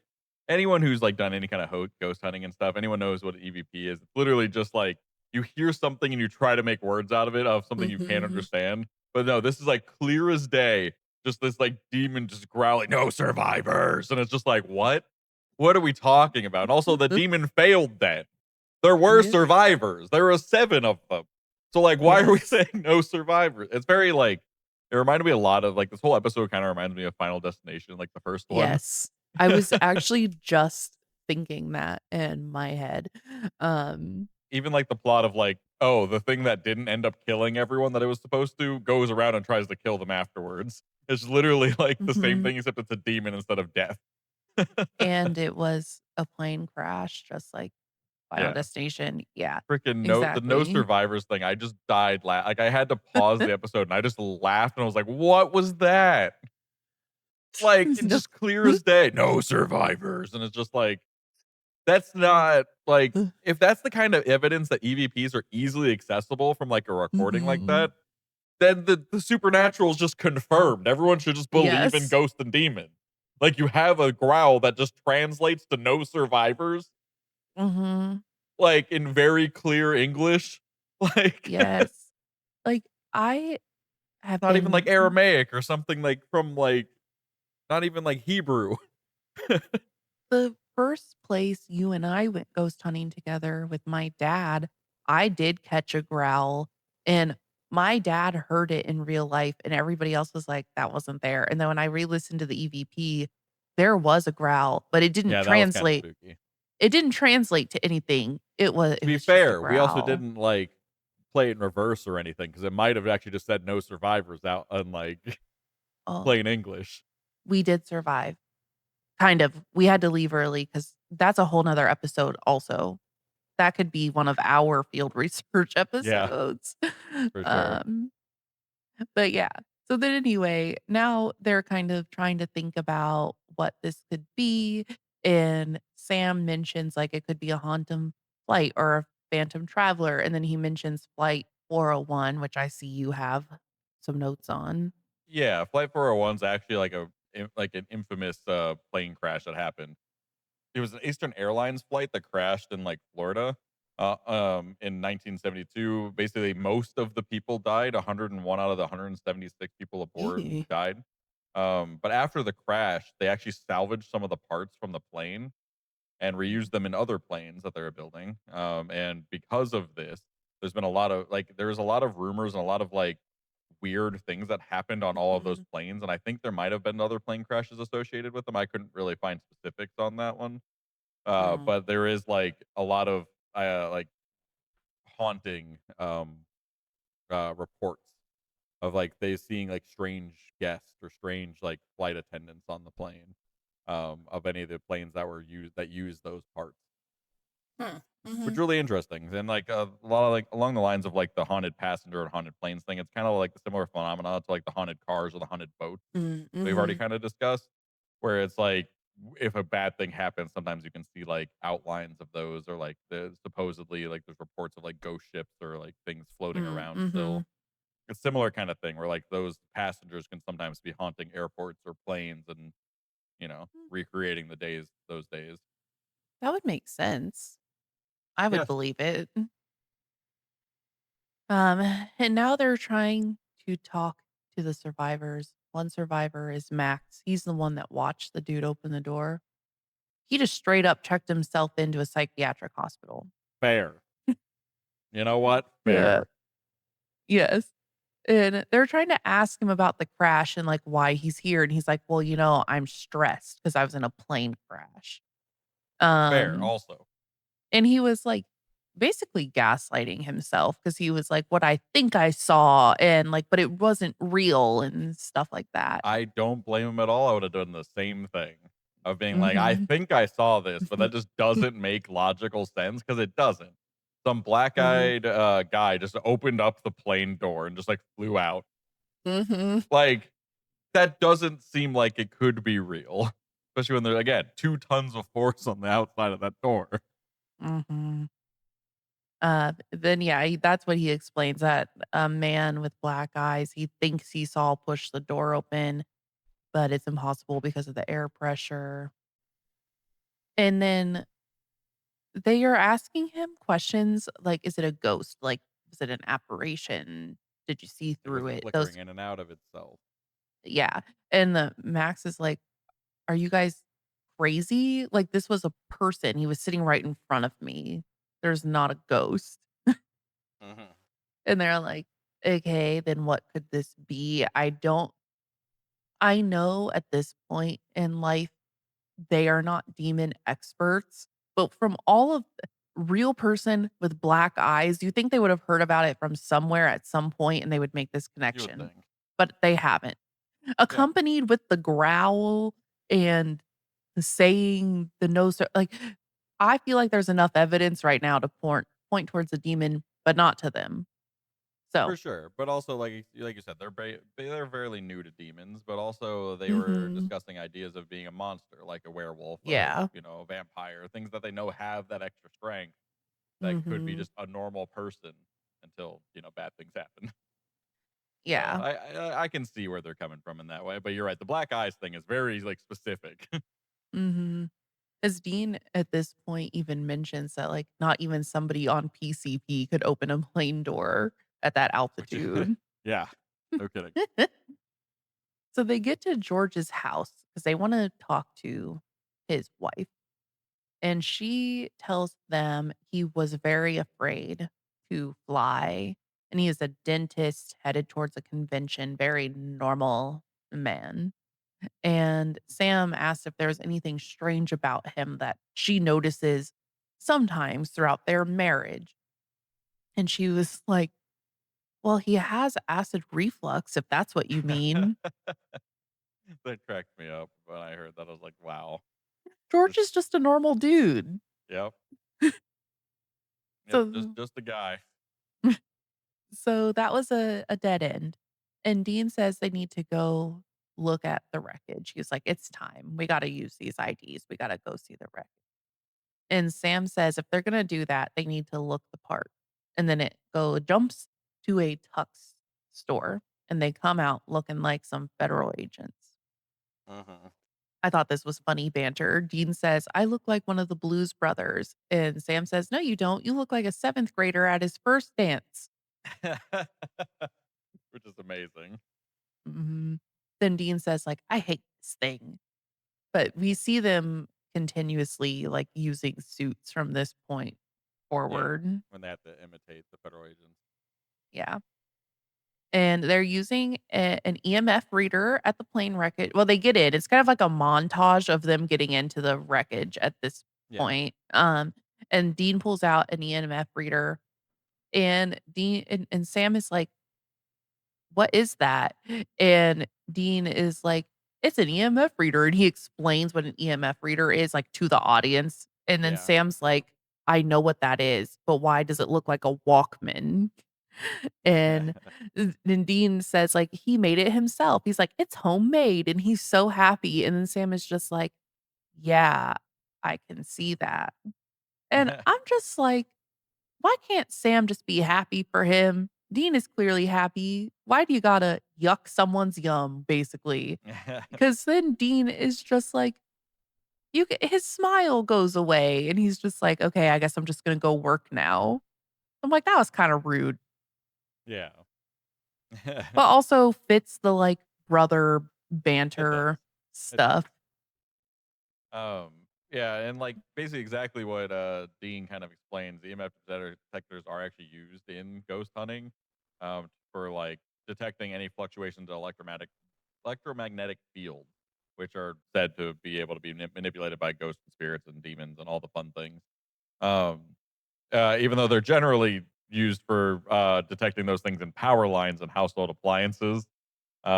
anyone who's, like, done any kinda ghost hunting and stuff, anyone knows what an EVP is. It's literally just, like, you hear something and you try to make words out of it, of something you can't Mhm. understand. But no, this is, like, clear as day, just this, like, demon just growling, "No survivors," and it's just like, "What? What are we talking about?" And also the demon failed then. There were Yeah. survivors. There were 7 of them. So, like, why are we Yes. saying no survivors? It's very, like, it reminded me a lot of, like, this whole episode kinda reminds me of Final Destination, like, the first one. Yes. I was actually just thinking that in my head. Um, Even, like, the plot of, like, oh, the thing that didn't end up killing everyone that it was supposed to goes around and tries to kill them afterwards. It's literally, like, the same mhm. thing except it's a demon instead of death. And it was a plane crash, just like Final Yeah. Destination. Yeah, Freaking no exactly. survivors thing, I just died like, I had to pause the episode, and I just laughed, and I was like, "What was that?" Like, it's No. just clear as day, "No survivors," and it's just like, that's not like, if that's the kind of evidence that EVPs are easily accessible from, like, a recording like Mhm. that, then the supernatural is just confirmed. Everyone should just believe in Yes. ghosts and demons. Like, you have a growl that just translates to "no survivors," Mhm. like, in very clear English. Like, Yes. Like, I have not even, like, been Aramaic or something, like, from, like, not even, like, Hebrew. the first place you and I went ghost hunting together with my dad, I did catch a growl, and my dad heard it in real life, and everybody else was like, "That wasn't there." And then when I re-listened to the EVP, there was a growl, but Yeah, that was kinda spooky. it didn't translate to anything. To It be was just a fair, we also growl. didn't, like, play it in reverse or anything because it might have actually just said "no survivors" out on, like, Oh, plain English. we did survive. Kind of. We had to leave early because that's a whole whole 'nother episode also. That could be one of our field research Yeah, episodes. for sure. Um, but yeah. So then anyway, now they're kind of trying to think about what this could be, and Sam mentions, like, it could be a Hauntom flight or a Phantom Traveler, and then he mentions Flight 401, which I see you have some notes on. Yeah, Flight 401's actually like like an infamous, plane crash that happened. It was an Eastern Airlines flight that crashed in, like, Florida, in 1972. Basically, most of the people died. 101 out of the 176 people aboard Ew. died. But after the crash, they actually salvaged some of the parts from the plane and reused them in other planes that they were building. And because of this, there's been a lot of there's a lot of rumors and a lot of like weird things that happened on all of those Mhm. planes. And I think there might have been other plane crashes associated with them. I couldn't really find specifics on that one. Mm. But there is like a lot of like haunting reports of like they seeing like strange guests or strange like flight attendants on the plane of any of the planes that were used that use those parts. Hmm. Which Mhm. really interesting, and, like, a lot of, like along the lines of, like, the haunted passenger and haunted planes thing, it's kinda like a similar phenomena to, like, the haunted cars or the haunted boats Mm, we've already mhm. kinda discussed, where it's like, if a bad thing happens, sometimes you can see, like, outlines of those or, like, the supposedly, like, there's reports of, like, ghost ships or, like, things floating Mm, around still. mhm. It's similar kinda thing where, like, those passengers can sometimes be haunting airports or planes and, recreating those days. That would make sense. I would Yes. believe it. And now they're trying to talk to the survivors. One survivor is Max. He's the one that watched the dude open the door. He just straight up checked himself into a psychiatric hospital. Fair. You know what? Yeah. Fair. Yes. And they're trying to ask him about the crash and like why he's here. And he's like, well, I'm stressed because I was in a plane crash. Fair Um, also. and he was like, basically gaslighting himself because he was like, "What I think I saw," and, like, but it wasn't real and stuff like that. I don't blame him at all. I would have done the same thing of being like, "I Mhm. think I saw this, but that just doesn't make logical sense because it doesn't." Some Mhm. black-eyed, guy just opened up the plane door and just, like, flew out. Mhm. Like, that doesn't seem like it could be real, especially when there again, 2 tons of force on the outside of that door. Mhm. Then yeah, that's what he explains, that a man with black eyes, he thinks he saw push the door open, but it's impossible because of the air pressure. And then they are asking him questions like, "Is it a ghost? Like, is it an apparition? Did you see It was through it?" flickering Those in and out of itself. yeah. And the Max is like, "Are you guys crazy? Like, this was a person. He was sitting right in front of me. There's not a ghost." Mhm. And they're like, "Okay, then what could this be?" I know at this point in life, they are not demon experts, but from all of the real person with black eyes, you think they would have heard about it from somewhere at some point and they would make this You would connection, think. but they haven't. Yeah, Accompanied with the growl and the saying the nose like, I feel like there's enough evidence right now to point towards a demon, but not to them. So for sure, but also, like you said, they're fairly new to demons, but also they were mhm. discussing ideas of being a monster, like a werewolf, Yeah. a vampire, things that they know have that extra strength that could be Mhm. just a normal person until, bad things happen. So, Yeah. I can see where they're coming from in that way, but you're right, the black eyes thing is very, like, specific. Mhm. As Dean at this point even mentions that, like, not even somebody on PCP could open a plane door at that Which is altitude. yeah, no kidding. So they get to George's house because they wanna talk to his wife, and she tells them he was very afraid to fly, and he is a dentist headed towards a convention, very normal man. And Sam asked if there was anything strange about him that she notices sometimes throughout their marriage. And she was like, "Well, he has acid reflux, if that's what you mean." That cracked me up when I heard that, I was like, "Wow." George Just is just a normal dude. yep, yep, just So just a guy. so that was a dead end. And Dean says they need to go look at the wreckage. He's like, "It's time. We gotta use these IDs. We gotta go see the wreck." And Sam says if they're gonna do that, they need to look the part. And then it jumps to a tux store, and they come out looking like some federal agents. Mhm. I thought this was funny banter. Dean says, "I look like one of the Blues Brothers." And Sam says, "No, you don't. You look like a 7th grader at his first dance." Which is amazing. Mhm. Then Dean says, like, "I hate this thing." But we see them continuously, like, using suits from this point Yeah, forward. when they have to imitate the federal agents. Yeah. And they're using an EMF reader at the plane wreckage. Well, they get in. It's kind of like a montage of them getting into the wreckage at this Yeah. point. And Dean pulls out an EMF reader, and Dean and Sam is like, "What is that?" And Dean is like, "It's an EMF reader," and he explains what an EMF reader is, like, to the audience. And then Yeah. Sam's like, "I know what that is, but why does it look like a Walkman?" And then Dean says, like, he made it himself. He's like, "It's homemade," and he's so happy, and then Sam is just like, "Yeah, I can see that." And I'm just like, why can't Sam just be happy for him? Dean is clearly happy. Why do you gotta yuck someone's yum, basically? Because then Dean is just like, his smile goes away, and he's just like, "Okay, I guess I'm just gonna go work now." I'm like, "That was kinda rude." Yeah. But also fits the, like, brother It does. banter It does. stuff. Yeah, and, like, basically exactly what, Dean kind of explains, the EMF detectors are actually used in ghost hunting, for, like, detecting any fluctuations in electromagnetic fields, which are said to be able to be manipulated by ghosts and spirits and demons and all the fun things. Um even though they're generally used for detecting those things in power lines and household appliances.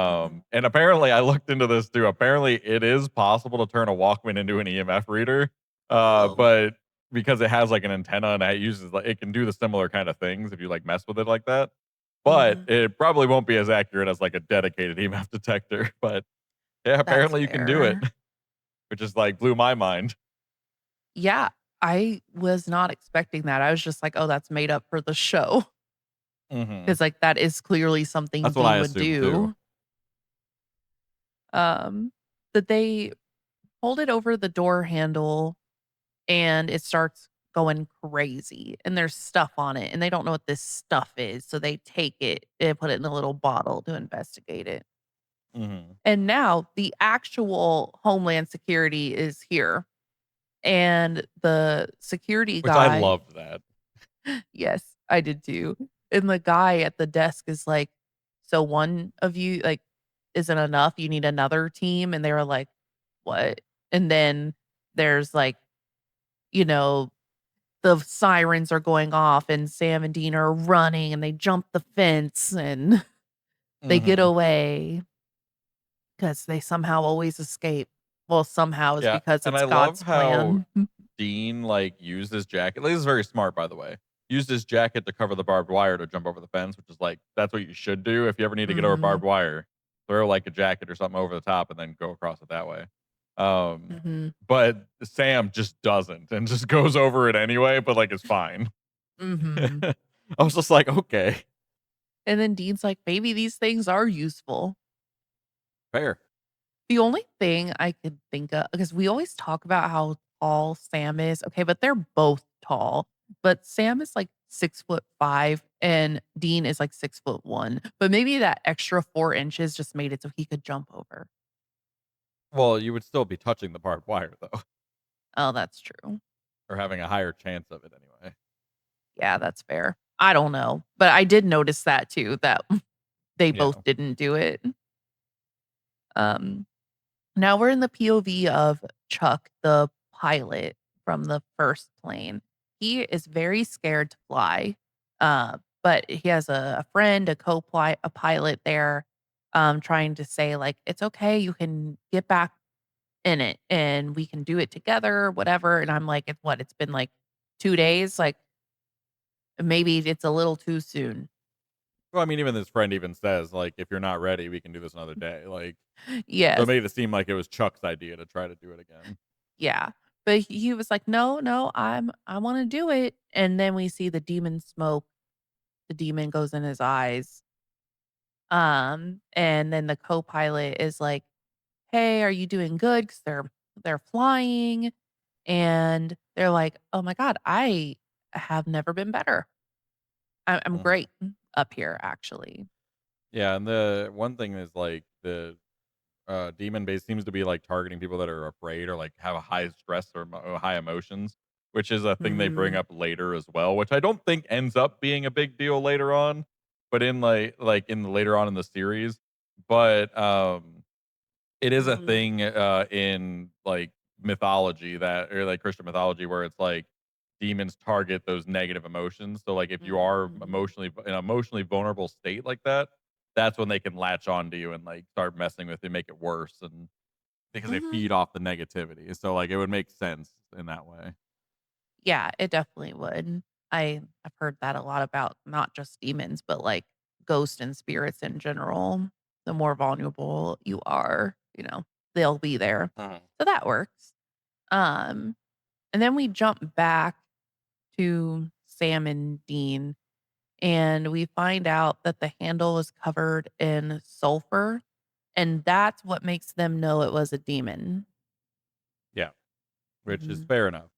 Mhm. And apparently, I looked into this too. Apparently, it is possible to turn a Walkman into an EMF reader, Oh. but because it has like an antenna and it uses like it can do the similar kind of things if you like mess with it like that. But Mhm. it probably won't be as accurate as like a dedicated EMF detector. But yeah, That's apparently you can do it, fair. which is like blew my mind. Yeah, I was not expecting that. I was just like, "Oh, that's made up for the show," Hmm. 'cause, like, that is clearly something That's what I Dean would assumed too. do. Um, that they hold it over the door handle and it starts going crazy, and there's stuff on it, and they don't know what this stuff is, so they take it and put it in a little bottle to investigate it. Hmm. And now the actual Homeland Security is here, and the security Which I guy. loved that. Yes, I did too. And the guy at the desk is like, "So one of you, like, isn't enough, you need another team?" And they were like, "What?" And then there's, like, you know, the sirens are going off, and Sam and Dean are running, and they jump the fence, and they get Hmm. away because they somehow always escape. Well, somehow is Yeah, because and it's I love God's how plan. Dean, like, used his jacket this is very smart, by the way. Used his jacket to cover the barbed wire to jump over the fence, which is, like, that's what you should do if you ever need to get over Mhm, barbed wire. Throw, like, a jacket or something over the top and then go across it that way. Um, mhm, but Sam just doesn't and just goes over it anyway, but, like, it's fine. mhm. I was just like, "Okay, And then Dean's like, "Maybe these things are useful." fair." The only thing I could think of, because we always talk about how tall Sam is, okay, but they're both tall, but Sam is like 6'5" and Dean is like 6'1", but maybe that extra 4 inches just made it so he could jump over. Well, you would still be touching the barbed wire, though, Oh, that's true. or having a higher chance of it anyway. Yeah, that's fair. I don't know, but I did notice that too, that they both Yeah. didn't do it. Um Now we're in the POV of Chuck, the pilot from the first plane. He is very scared to fly, but he has a friend, a pilot there, trying to say like, "It's okay, you can get back in it, and we can do it together, whatever." And I'm like, "It's what? It's been like 2 days. Like maybe it's a little too soon." Well, I mean, even his friend even says, like, "If you're not ready, we can do this another day." Like, so it Yes, made it seem like it was Chuck's idea to try to do it again. yeah. But he was like, "No, no, I want to do it." And then we see the demon smoke. The demon goes in his eyes. And then the co-pilot is like, "Hey, are you doing good?" Because they're flying, and they're like, "Oh my god, I have never been better. I'm Mhm. great up here, actually." Yeah, and the one thing is, like, the, demon base seems to be, like, targeting people that are afraid or, like, have a high stress or high emotions, which is a thing they bring Mhm, up later as well, which I don't think ends up being a big deal later on, but in, in the later on in the series. But, it is a mhm, thing, in, like, mythology that or, like, Christian mythology where it's, like, demons target those negative emotions, so, like, if you are mhm, emotionally in an emotionally vulnerable state like that, that's when they can latch onto you and, like, start messing with you, make it worse, and because they mhm. feed off the negativity, so, like, it would make sense in that way. Yeah, it definitely would. I've heard that a lot about not just demons, but, like, ghosts and spirits in general. The more vulnerable you are, they'll be there. Mhm. So that works. Um, and then we jump back to Sam and Dean, and we find out that the handle is covered in sulfur, and that's what makes them know it was a demon. Yeah, which is Mhm. fair enough.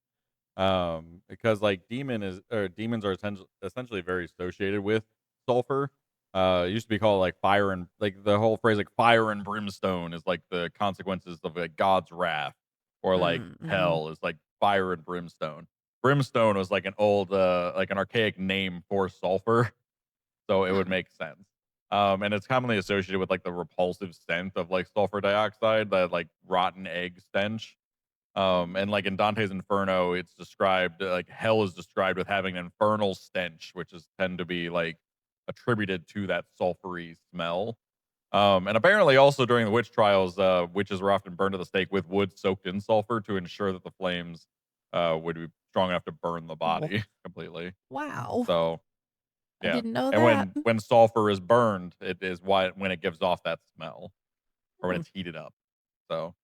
Because like demons are essentially very associated with sulfur. It used to be called like fire and like the whole phrase like fire and brimstone is like the consequences of like God's wrath, or like Mm, mhm. hell is like fire and brimstone. Brimstone was like an old like an archaic name for sulfur, so it would Hmm. make sense. And it's commonly associated with like the repulsive scent of like sulfur dioxide, that like rotten egg stench. And like in Dante's Inferno, it's described like hell is described with having an infernal stench, which is tend to be like attributed to that sulfury smell. And apparently, also during the witch trials, witches were often burned to the stake with wood soaked in sulfur to ensure that the flames would be strong enough to burn the Wo body completely. wow. So I yeah, didn't know and that. when sulfur is burned, it is why when it gives off that smell or when Hmm, it's heated up. So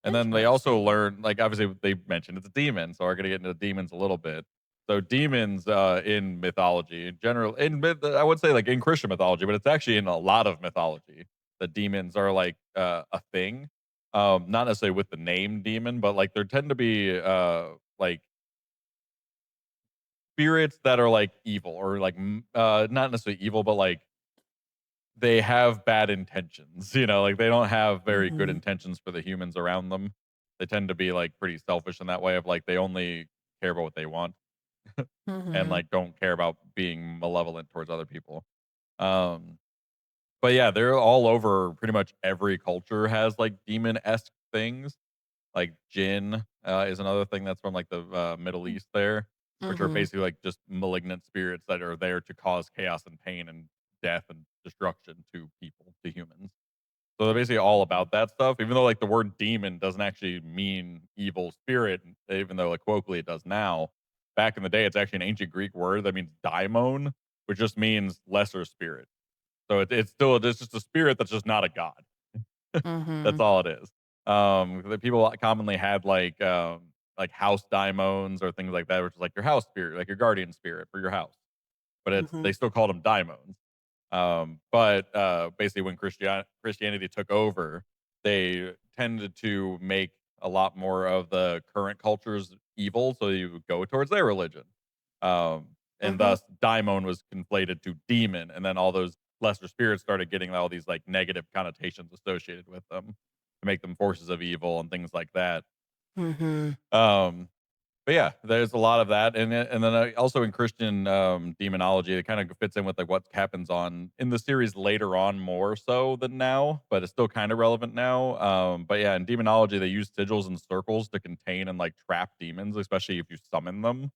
and then they also interesting. learn, like, obviously, they mentioned it's a demon, so we're gonna get into demons a little bit. So demons, in mythology, in general in myth I would say, like, in Christian mythology, but it's actually in a lot of mythology, the demons are, like, a thing. Not necessarily with the name demon, but, like, there tend to be, like, spirits that are, like, evil or, like, not necessarily evil, but, like, they have bad intentions, like, they don't have very good Mhm, intentions for the humans around them. They tend to be, like, pretty selfish in that way of, like, they only care about what they want and, mhm, like, don't care about being malevolent towards other people. Um, but yeah, they're all over pretty much every culture has, like, demon-esque things. Like jinn, is another thing that's from, like, the, Middle East there, which are mhm, basically, like, just malignant spirits that are there to cause chaos and pain and death and destruction to people, to humans. So they're basically all about that stuff, even though, like, the word demon doesn't actually mean evil spirit, even though, like, colloquially it does now. Back in the day, it's actually an ancient Greek word that means daimon, which just means lesser spirit. So it's just a spirit that's just not a god. That's mhm, all it is. The people commonly had like house daimons or things like that, which is like your house spirit, like your guardian spirit for your house. But mhm, they still called them daimons. But basically, when Christianity took over, they tended to make a lot more of the current cultures evil, so you would go towards their religion. And mhm, thus, daimon was conflated to demon, and then all those lesser spirits started getting all these like negative connotations associated with them to make them forces of evil and things like that. mhm, Um, but yeah, there's a lot of that, and then also in Christian demonology, it kind of fits in with like what happens on in the series later on more so than now, but it's still kind of relevant now. But yeah, in demonology, they use sigils and circles to contain and like trap demons, especially if you summon them.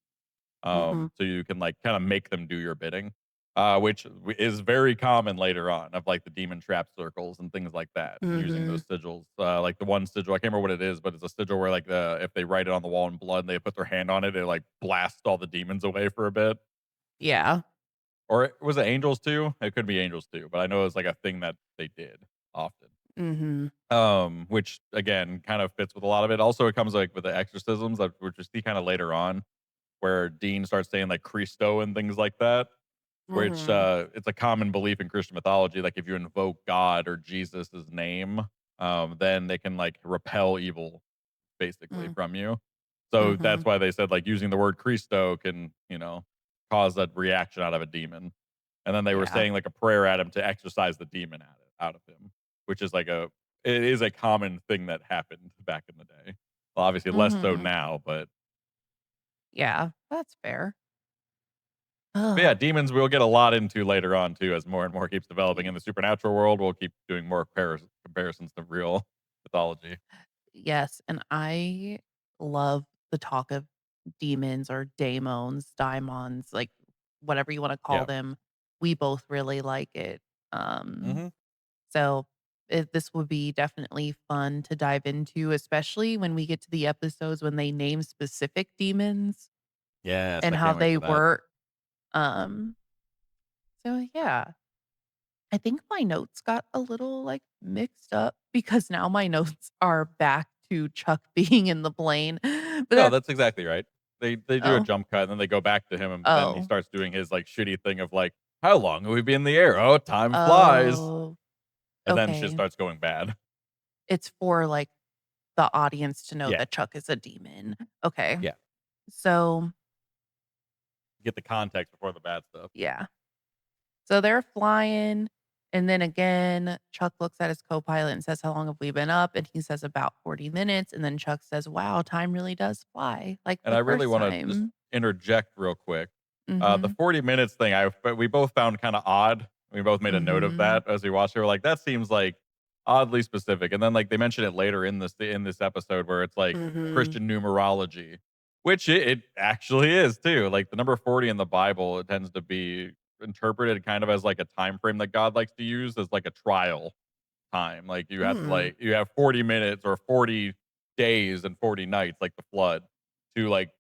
mhm, So you can like kind of make them do your bidding, which is very common later on of like the demon trap circles and things like that, using mhm. those sigils. Like the one sigil, I can't remember what it is, but it's a sigil where like if they write it on the wall in blood and they put their hand on it, it like blasts all the demons away for a bit. Yeah. Or was it angels too? It could be angels too, but I know it's like a thing that they did often. Mhm, Which again kind of fits with a lot of it. Also, it comes like with the exorcisms, which we see kind of later on, where Dean starts saying like Christo and things like that, which mhm, it's a common belief in Christian mythology. Like if you invoke God or Jesus's name, then they can like repel evil basically mm, from you. So that's mhm. why they said like using the word Christo can, cause that reaction out of a demon. And then they were Yeah. saying like a prayer at him to exorcise the demon out of him, which is like it is a common thing that happened back in the day. Well, obviously less so Mhm. now, Yeah, that's fair. but yeah, Ugh. demons we'll get a lot into later on too, as more and more keeps developing in Y the supernatural world. We'll keep doing more comparisons to real mythology. yes, and I love the talk of demons or daimons, like, whatever you wanna call Yeah. them. We both really like it. Um, Hmm. so this would be definitely fun to dive into, especially when we get to the episodes when they name specific demons Yes, and I how can't wait they for that. work. Um, so yeah. I think my notes got a little, like, mixed up because now my notes are back to Chuck being in the plane, but No, that's that's exactly right. They do a oh, jump cut and then they go back to him, and then he oh, starts doing his like shitty thing of like, "How long will we be in the air? Oh, time flies." oh, And then shit okay. starts going bad. It's for, like, the audience to know Yeah, that Chuck is a demon. Okay. yeah. So, Get the context before the bad stuff. yeah. So they're flying, and then again, Chuck looks at his co-pilot and says, "How long have we been up?" And he says, "About 40 minutes." And then Chuck says, "Wow, time really does fly, like And the I really first want to just time." interject real quick. The Mhm. 40 minutes thing, but we both found kind of odd. We both made a note of Mhm. that as we watched it. We're like, that seems like oddly specific. And then like they mention it later in this episode where it's like Mhm. Christian numerology, which it actually is too. Like the number 40 in the Bible, it tends to be interpreted kind of as like a time frame that God likes to use as like a trial time. Like you have to Mm. like you have 40 minutes or 40 days and 40 nights, like the flood, to like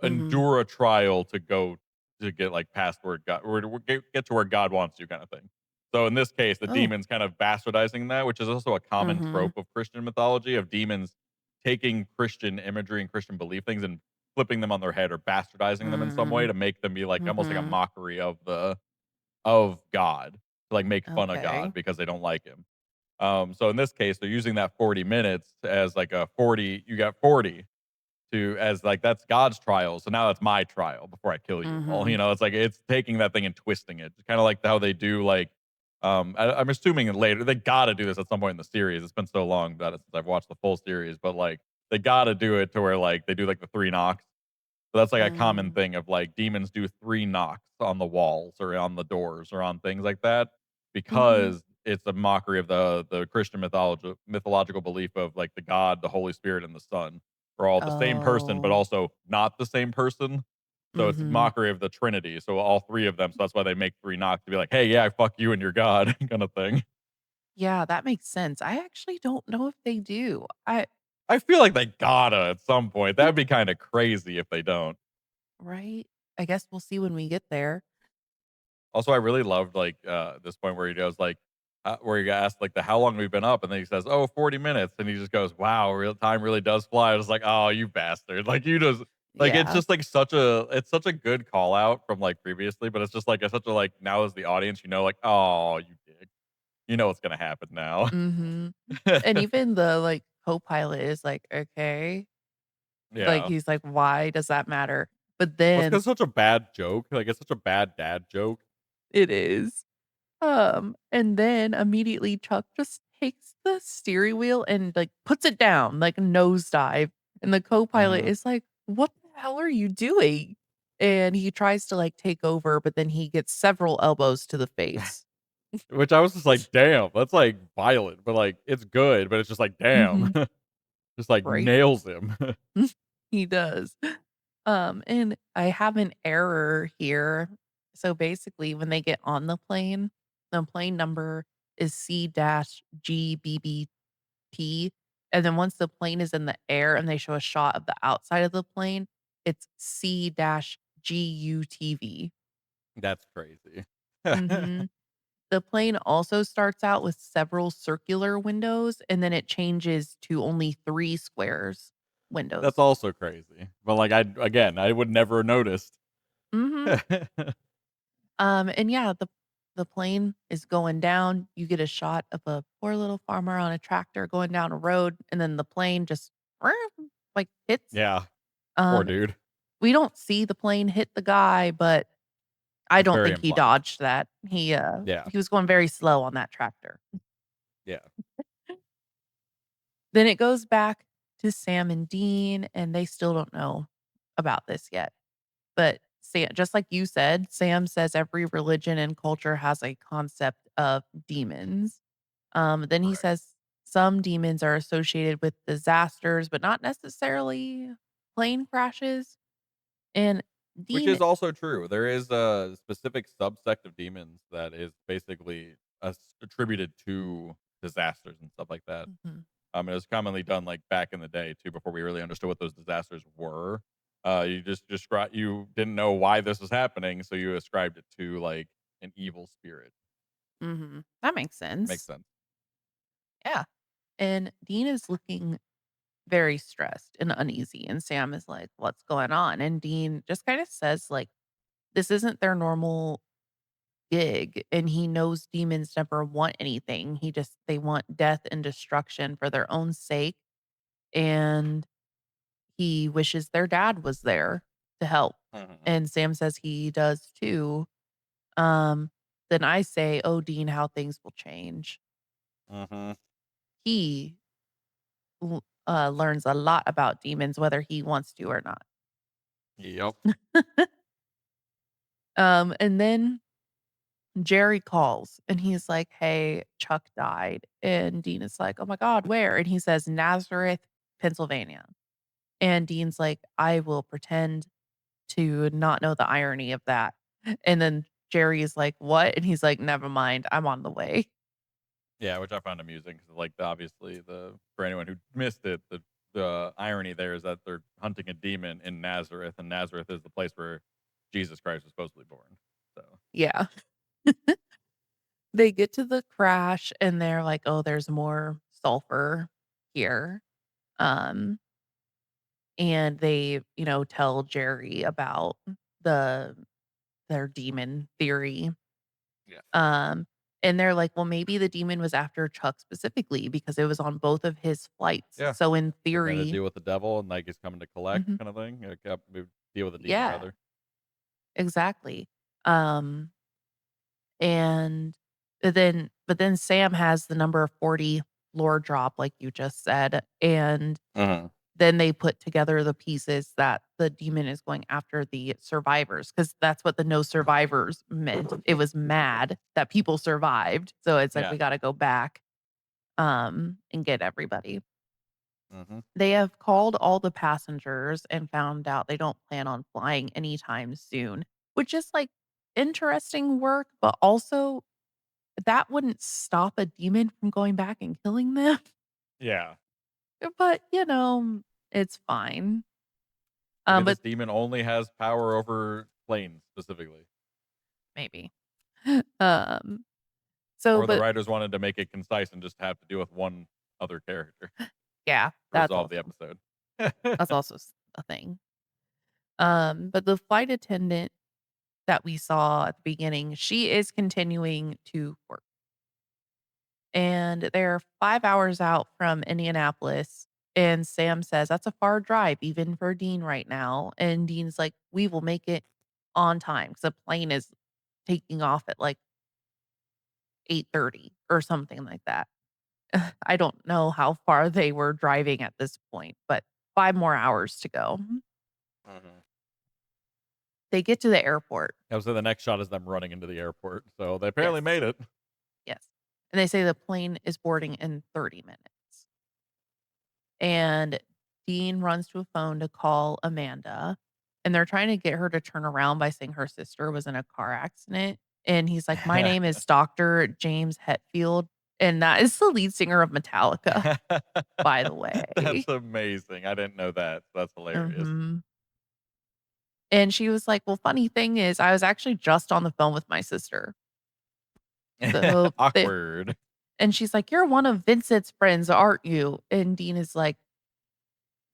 Mhm. endure a trial to go to get like past where God or to get to where God wants you kind of thing. So in this case, the Oh. demons kind of bastardizing that, which is also a common Mhm. trope of Christian mythology of demons taking Christian imagery and Christian belief things and flipping them on their head or bastardizing them in some way Mm. to make them be like almost like a Mhm. mockery of God, to like make fun of God Okay. because they don't like him. So in this case, they're using that 40 minutes as like a 40, you got 40 to as like that's God's trial. So now that's my trial before I kill you all. Mhm. It's like it's taking that thing and twisting it. Kind of like how they do like I'm assuming later they gotta do this at some point in the series. It's been so long that since I've watched the full series, but like they gotta do it to where like they do like the three knocks. So that's like a common Mm. thing of like demons do three knocks on the walls or on the doors or on things like that Mhm. because it's a mockery of the Christian mythological belief of like the God, the Holy Spirit, and the Son are all the same person, but Oh. also not the same person. So it's a Mhm. mockery of the Trinity. So all three of them. So that's why they make three knocks to be like, hey, yeah, fuck you and your God kind of thing. Yeah, that makes sense. I actually don't know if they do. I feel like they gotta at some point. That'd be kind of crazy if they don't. Right? I guess we'll see when we get there. Also, I really loved, like, this point where he goes, like, where he got asked, like, the "How long we've been up?" And then he says, "Oh, 40 minutes." And he just goes, "Wow, real time really does fly." I was like, "Oh, you bastard." Like, you just like, it's Yeah. just, like, it's such a good call out from, like, previously, but it's just, like, it's such a, like, now as the audience, like, "Oh, you dick." You know what's gonna happen now. Mhm. And even the, like, co-pilot is like, "Okay." Like, Yeah. he's like, "Why does that matter?" But Well, it's 'cause then it's such a bad joke. Like, it's such a bad dad joke. it is. And then immediately Chuck just takes the steering wheel and, like, puts it down, like, nosedive, and the co-pilot Mhm. is like, "What the hell are you doing?" And he tries to, like, take over, but then he gets several elbows to the face. Which I was just like, "Damn, that's, like, violent," but, like, it's good, but it's just like, "Damn." Mhm. Just, like, Right? nails him. He does. And I have an error here. So basically, when they get on the plane number is C-GBBT. And then once the plane is in the air and they show a shot of the outside of the plane, it's C-GUTV. That's crazy. Hmm. The plane also starts out with several circular windows and then it changes to only three squares That's windows. also crazy. But, like, I would never have noticed. Hmm. And yeah, the plane is going down. You get a shot of a poor little farmer on a tractor going down a road, and then the plane just like hits. Yeah, poor Um, dude. we don't see the plane hit the guy, but I It's don't very think he implied. dodged that. Yeah, He was going very slow on that tractor. yeah. Then it goes back to Sam and Dean, and they still don't know about this yet. But Sam, just like you said, Sam says every religion and culture has a concept of demons. Then he Right. says some demons are associated with disasters, but not necessarily plane crashes. And Which Dean, is also true. There is a specific subsect of demons that is basically, attributed to disasters and stuff like that. Mhm, It was commonly done, like, back in the day too, before we really understood what those disasters were. You just describe you didn't know why this was happening, so you ascribed it to, like, an evil spirit. that makes Makes sense. sense. Yeah. And Dean is looking very stressed and uneasy. And Sam is like, "What's going on?" And Dean just kind of says, like, this isn't their normal gig. And he knows demons never want anything. They want death and destruction for their own sake. And he wishes their dad was there to help, Mhm. and Sam says he does too. Um, then I say, "Oh, Dean, how things will change." Mhm. He learns a lot about demons whether he wants to or not. Yep. And then Jerry calls and he's like, "Hey, Chuck died." And Dean is like, "Oh my God, where?" And he says, "Nazareth, Pennsylvania." And Dean's like, "I will pretend to not know the irony of that." And then Jerry is like, "What?" And he's like, "Never mind, I'm on the way." Yeah, which I found amusing because, like, obviously, for anyone who missed it, the irony there is that they're hunting a demon in Nazareth, and Nazareth is the place where Jesus Christ was supposedly born. So, Yeah. They get to the crash and they're like, "Oh, there's more sulfur here." Um, and they, tell Jerry about the their demon theory. yeah, Um, and they're like, "Well, maybe the demon was after Chuck specifically because it was on both of his flights. yeah, So in he made a theory." deal with the devil, and like he's coming to collect, Mhm. kind of thing. Like, deal with the demon Yeah, rather. exactly. Um, and but then Sam has the number 40 lore drop, like you just said, and Uh-huh. then they put together the pieces that the demon is going after the survivors, because that's what the no survivors meant. It was mad that people survived. So it's like, Yeah. we gotta go back, and get everybody. Hmm. They have called all the passengers and found out they don't plan on flying anytime soon, which is, like, interesting work, but also that wouldn't stop a demon from going back and killing them. Yeah. But, it's fine. Maybe But this demon only has power over planes specifically, maybe. Um, so or the but writers wanted to make it concise and just have to deal with one other character yeah, to resolve the episode. that's also a thing. But the flight attendant that we saw at the beginning, she is continuing to work. And they're 5 hours out from Indianapolis, and Sam says, "That's a far drive even for Dean right now." And Dean's like, "We will make it on time because the plane is taking off at, like, 8:30 or something like that." I don't know how far they were driving at this point, but 5 more hours to go. Mhm. They get to the airport. Yeah, so the next shot is them running into the airport, so they apparently Yes, made it. yes. And they say the plane is boarding in 30 minutes. And Dean runs to a phone to call Amanda, and they're trying to get her to turn around by saying her sister was in a car accident. And he's like, "My name is Doctor James Hetfield." And that is the lead singer of Metallica, by the That's way. amazing. I didn't know that. That's hilarious. Mhm. And she was like, "Well, funny thing is, I was actually just on the phone with my sister." So they Awkward. and she's like, "You're one of Vincent's friends, aren't you?" And Dean is like,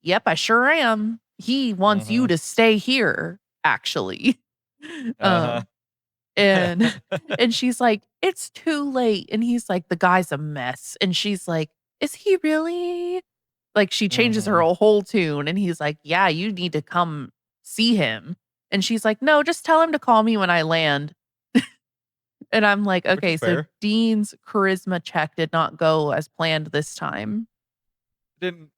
"Yep, I sure am. He wants you Mhm. to stay here, actually." Uh-huh. Um, and and she's like, "It's too late." And he's like, "The guy's a mess." And she's like, "Is he really?" Like, she changes her Mhm. whole tune, and he's like, "Yeah, you need to come see him." And she's like, "No, just tell him to call me when I land." And I'm like, Which is "Okay, so fair. Dean's charisma check did not go as planned this time." Didn't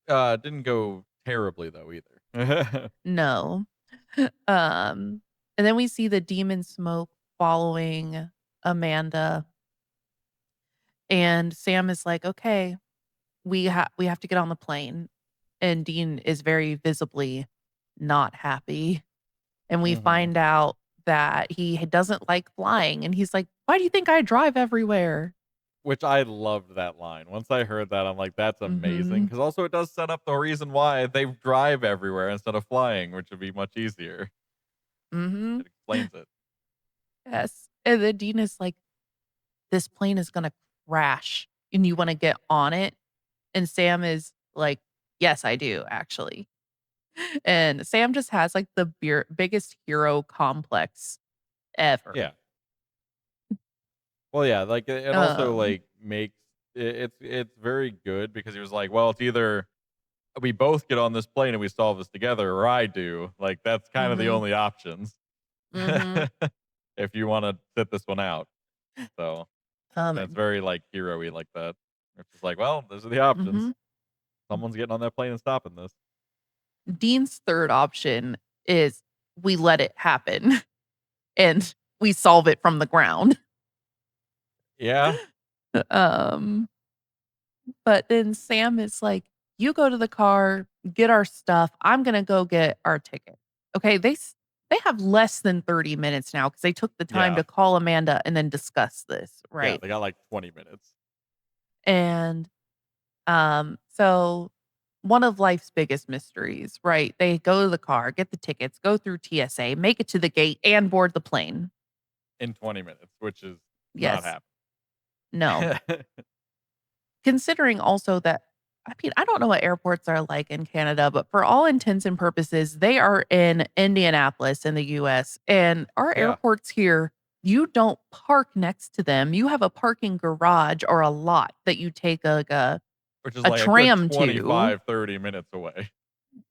go terribly though either. No. And then we see the demon smoke following Amanda, and Sam is like, "Okay, we have to get on the plane." And Dean is very visibly not happy. And we Mhm. find out that he doesn't like flying, and he's like, "Why do you think I drive everywhere?" Which I loved that line. Once I heard that, I'm like, "That's amazing." Mhm. Because also it does set up the reason why they drive everywhere instead of flying, which would be much easier. Mhm. It explains it. Yes. And then Dean is like, "This plane is gonna crash, and you wanna get on it?" And Sam is like, "Yes, I do, actually." And Sam just has, like, the biggest hero complex ever. Yeah. Well, yeah, like, it also, Um, like, makes it's very good because he was like, "Well, it's either we both get on this plane and we solve this together, or I do." Like, that's kind of the mhm, only options mhm, if you wanna sit this one out. So, that's um, very, like, hero-y like that. It's just like, "Well, those are the options. mhm. Someone's getting on that plane and stopping this." Dean's third option is we let it happen and we solve it from the ground. Yeah. Um, but then Sam is like, "You go to the car, get our stuff. I'm gonna go get our ticket." Okay, they have less than 30 minutes now because they took the time Yeah. to call Amanda and then discuss this, Yeah. right? They got like 20 minutes. And so one of life's biggest mysteries, right? They go to the car, get the tickets, go through TSA, make it to the gate, and board the plane. In 20 minutes, which is not Yes. No. happening. Considering also that, I mean, I don't know what airports are like in Canada, but for all intents and purposes, they are in Indianapolis in the US. And our Yeah, airports here, you don't park next to them. You have a parking garage or a lot that you take which is a like a good tram to. 25-30 minutes away.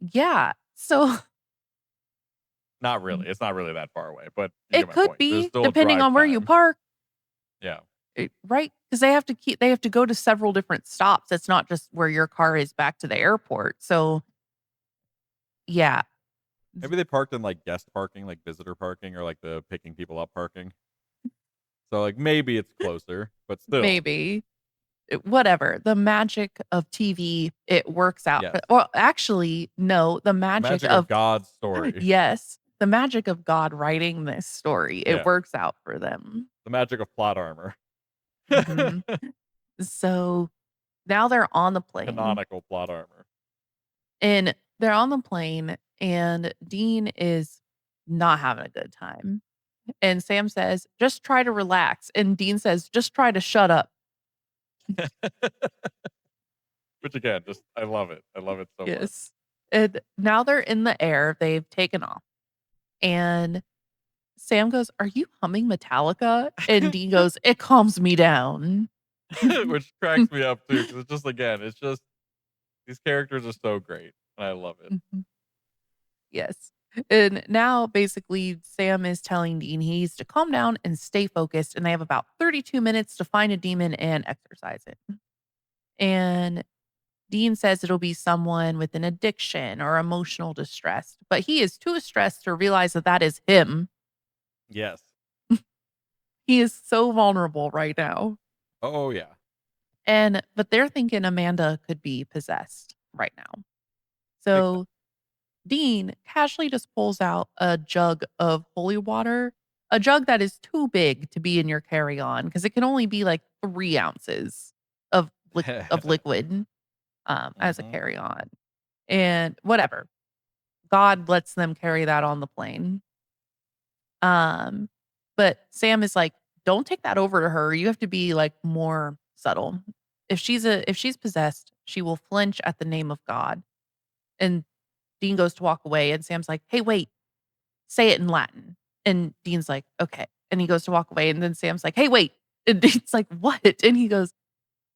Yeah. So Not really. It's not really that far away, but you get it my could point. There's be still a depending drive on where you time. park, Yeah. right? Because they have to go to several different stops. It's not just where your car is back to the airport. So yeah, Maybe they parked in like guest parking, like visitor parking, or like the picking people up parking. So like maybe it's closer, but still. maybe. Whatever. The magic of TV, it works out. Yes. Well, actually, no, the The magic magic of of God's story. yes, the magic of God writing this story, it Yeah. works out for them. The magic of plot armor. Mhm. So now they're on the plane Canonical plot armor. and they're on the plane and Dean is not having a good time. And Sam says, "Just try to relax." And Dean says, "Just try to shut up." Which again, just I love it. I love it so much. Yes. And now they're in the air. They've taken off. And Sam goes, "Are you humming Metallica?" And Dean goes, "It calms me down." Which cracks me up too, because it's just again, it's just these characters are so great, and I love it. Mhm. Yes. And now basically Sam is telling Dean he needs to calm down and stay focused. And they have about 32 minutes to find a demon and exorcise it. And Dean says it'll be someone with an addiction or emotional distress, but he is too stressed to realize that that is him. Yes. He is so vulnerable right now. Oh yeah. But they're thinking Amanda could be possessed right now. Makes sense. So Dean casually just pulls out a jug of holy water, a jug that is too big to be in your carry-on because it can only be like 3 ounces of liquid as a Mhm. carry-on. And whatever. God lets them carry that on the plane. Um, but Sam is like, "Don't take that over to her. You have to be like more subtle. If she's possessed, she will flinch at the name of God." And Dean goes to walk away and Sam's like, "Hey, wait, say it in Latin." And Dean's like, "Okay." And he goes to walk away and then Sam's like, "Hey, wait." And Dean's like, "What?" And he goes,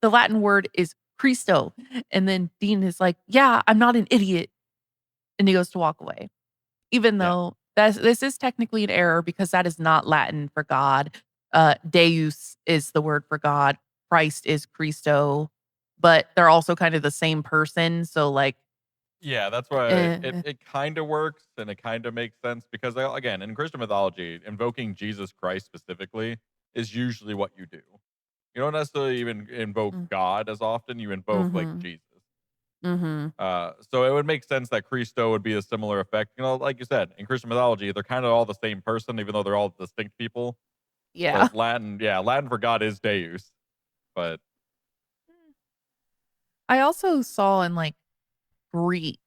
"The Latin word is Christo." And then Dean is like, "Yeah, I'm not an idiot." And he goes to walk away. Even Yeah. though this is technically an error because that is not Latin for God. Deus is the word for God. Christ is Christo, but they're also kind of the same person. So like, Yeah, that's why it eh, it kinda works and it kinda makes sense because, again, in Christian mythology, invoking Jesus Christ specifically is usually what you do. You don't necessarily even invoke mm, God as often, you invoke, like, mhm, Jesus. mhm, So it would make sense that Christo would be a similar effect. You know, like you said, in Christian mythology, they're kinda all the same person, even though they're all distinct people. yeah. But Latin for God is Deus, but I also saw in like Greek,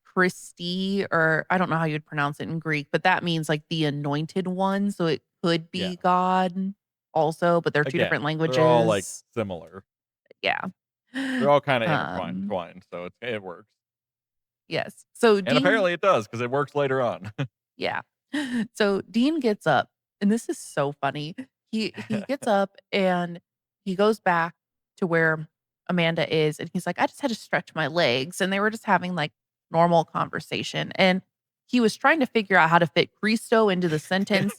Christi, or I don't know how you'd pronounce it in Greek, but that means like the anointed one. So it could yeah. be God also, but they're 2 Again, different they're all, like, languages. similar. Yeah. They're all kinda intertwined Um, twined, so it works. yes. So And Dean apparently it does because it works later on. yeah. So Dean gets up, and this is so funny. He gets up and he goes back to where Amanda is, and he's like, "I just had to stretch my legs," and they were just having like normal conversation, and he was trying to figure out how to fit Cristo into the sentence,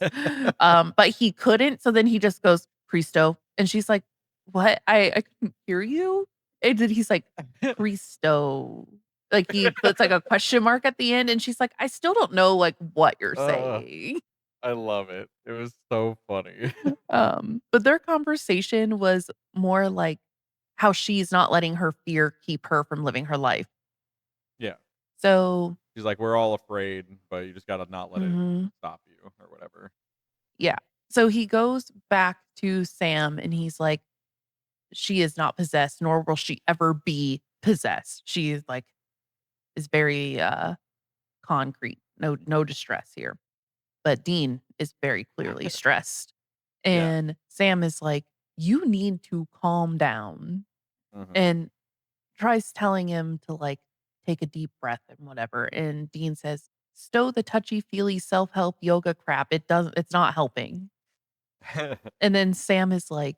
but he couldn't. So then he just goes Cristo, and she's like, "What? I couldn't hear you." And then he's like, Cristo. Like, he puts, like, a question mark at the end, and she's like, "I still don't know, like, what you're Uh, saying." I love it. It was so funny. But their conversation was more like how she's not letting her fear keep her from living her life. Yeah. So, She's like, "We're all afraid, but you just gotta not let it mhm, stop you," or whatever. yeah. So he goes back to Sam and he's like, "She is not possessed, nor will she ever be possessed." She is like is very concrete. No distress here. But Dean is very clearly stressed. Yeah. And Sam is like, "You need to calm down." Mhm. And tries telling him to, like, take a deep breath and whatever, and Dean says, "Stow the touchy-feely self-help yoga crap, it's not helping." And then Sam is like,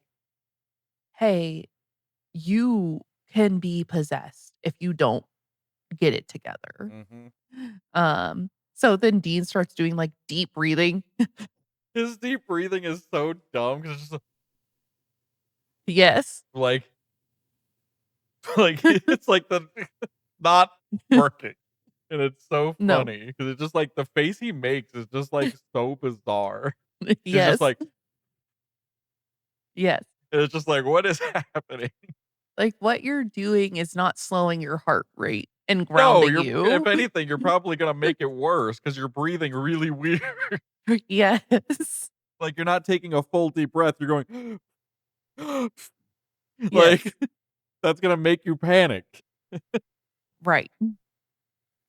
"Hey, you can be possessed if you don't get it together." Mhm. So then Dean starts doing, like, deep breathing. His deep breathing is so dumb 'cause it's just Yes. like like, it's like the not working, and it's so No. funny because it's just like the face he makes is just, like, so bizarre. He's just Yes. like Yes. it's just like, "What is happening?" Like, what you're doing is not slowing your heart rate and No, grounding you're if you. anything, you're probably gonna make it worse because 'cause you're breathing really weird. Yes. Like, you're not taking a full deep breath, you're going like, Yes. that's gonna make you panic. Right.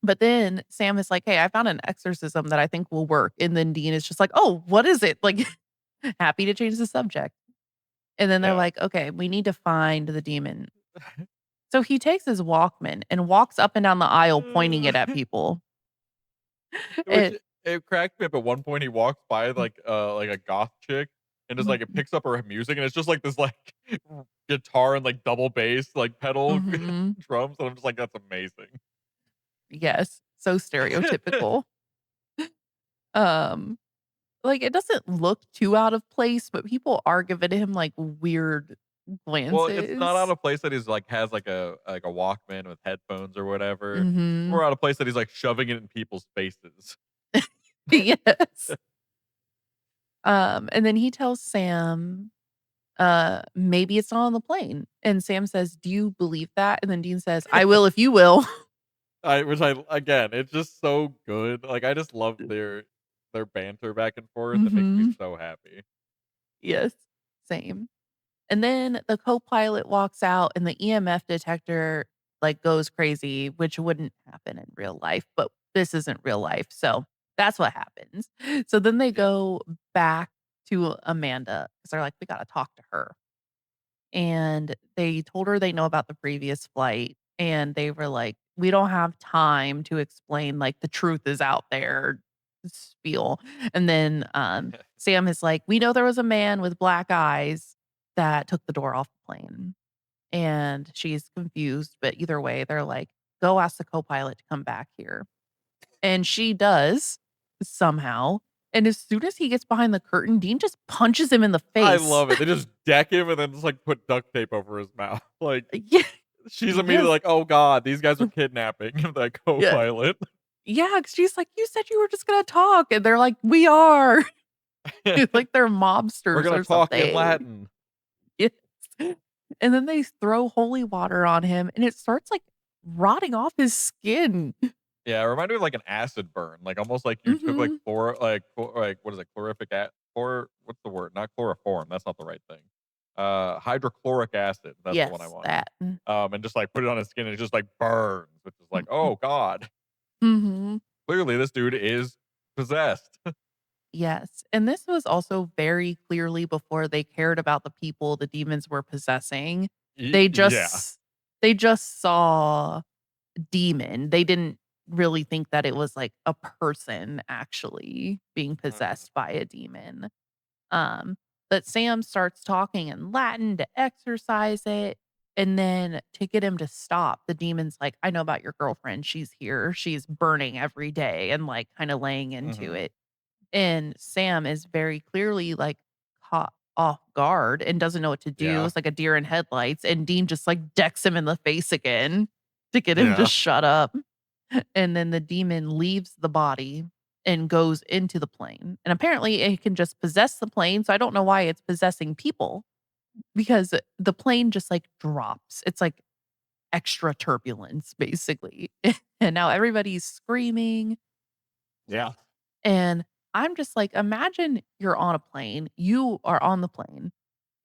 But then Sam is like, "Hey, I found an exorcism that I think will work." And then Dean is just like, "Oh, what is it?" Like, happy to change the subject. And then they're Yeah. like, "Okay, we need to find the demon." So he takes his Walkman and walks up and down the aisle pointing it at people. Which It it cracked me up at one point, he walks by, like a goth chick, and just, like, it picks up her music, and it's just, like, this, like, guitar and, like, double bass, like, pedal Mhm. drums, and I'm just like, "That's amazing." Yes, so stereotypical. Um, like, it doesn't look too out of place, but people are giving him, like, weird Well, it's not out glances. of place that he's, like, has, like a Walkman with headphones or whatever. It's Mhm. more out of place that he's, like, shoving it in people's faces. Yes. And then he tells Sam, maybe it's not on the plane. And Sam says, "Do you believe that?" And then Dean says, "I will if you will." I again, it's just so good. Like, I just love their banter back and forth. It makes me Mhm. so happy. Yes. Same. And then the co-pilot walks out and the EMF detector, like, goes crazy, which wouldn't happen in real life, but this isn't real life, so that's what happens. So then they Yeah. go back to Amanda because 'cause they're like, "We gotta talk to her." And they told her they know about the previous flight, and they were like, "We don't have time to explain, like, the truth is out there spiel." And then, Sam is like, "We know there was a man with black eyes that took the door off the plane." And she's confused, but either way, they're like, "Go ask the co-pilot to come back here." And she does, somehow, and as soon as he gets behind the curtain, Dean just punches him in the I face. love it. They just deck him and then just, like, put duct tape over his mouth. Like, Yeah. she's immediately Yes. like, "Oh god, these guys are kidnapping that Yeah. co-pilot." Yeah, 'cause she's like, "You said you were just gonna talk," and they're like, "We are." Like they're "We're mobsters gonna or talk in something. Latin." Yes. And then they throw holy water on him, and it starts, like, rotting off his skin. Yeah, it reminded me of, like, an acid burn, like, almost like you took, like, Mhm. what is it, calorific a what's the word? Not chloroform, that's not the right thing. Hydrochloric acid, that's the one I Yes, wanted. that. And just, like, put it on his skin and it just, like, burns, which is like, "Oh god. Mhm. Clearly, this dude is possessed." Yes, and this was also very clearly before they cared about the people the demons were possessing. They Yeah. just they just saw demon. They didn't really think that it was, like, a person actually being Mhm. possessed by a demon. Um, but Sam starts talking in Latin to exorcise it, and then to get him to stop, the demon's like, "I know about your girlfriend. She's here. She's burning every day," and, like, kinda laying into Mhm. it. And Sam is very clearly, like, caught off guard and doesn't know what to do. Yeah. It's like a deer in headlights, and Dean just, like, decks him in the face again to get him to Yeah. shut up. And then the demon leaves the body, and goes into the plane. And apparently it can just possess the plane. So I don't know why it's possessing people because the plane just like drops. It's like extra turbulence, basically. And now everybody's screaming. Yeah. And I'm just like, imagine you're on a plane, you are on the plane,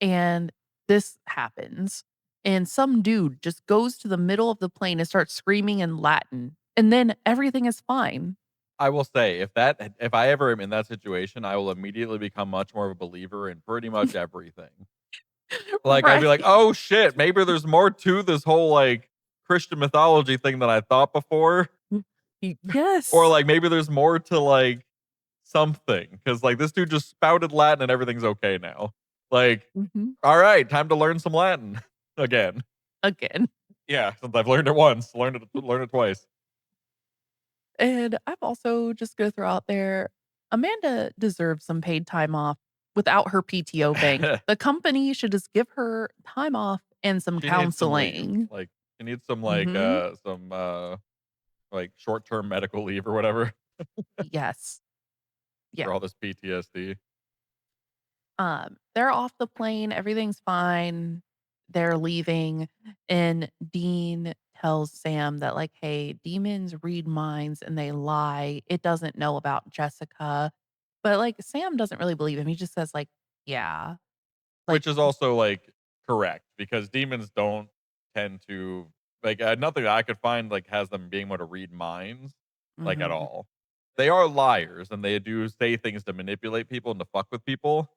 and this happens. And some dude just goes to the middle of the plane and starts screaming in Latin. And then everything is fine. I will say if I ever am in that situation, I will immediately become much more of a believer in pretty much everything. Like, I'd be Right. like, "Oh, shit, maybe there's more to this whole, like, Christian mythology thing than I thought before." Or, Yes. like, maybe there's more to, like, something because like, this dude just spouted Latin and everything's okay now. Like, Mhm. "Alright, time to learn some Latin again." Again. Yeah, since I've learned it once, learn it twice. And I'm also just gonna throw out there, Amanda deserves some paid time off without her PTO bank. The company should just give her time off and some She needs some leave. counseling. Like, she needs Mhm. some, like, short-term medical leave or whatever Yes. Yeah. for all this PTSD. They're off the plane, everything's fine. They're leaving, and Dean tells Sam that, like, "Hey, demons read minds and they lie. It doesn't know about Jessica." But, like, Sam doesn't really believe him. He just says, like, "Yeah." Like Which is also, like, correct because demons don't tend to like, nothing that I could find, like, has them being able to read minds, like, at mhm, all. They are liars, and they do say things to manipulate people and to fuck with people,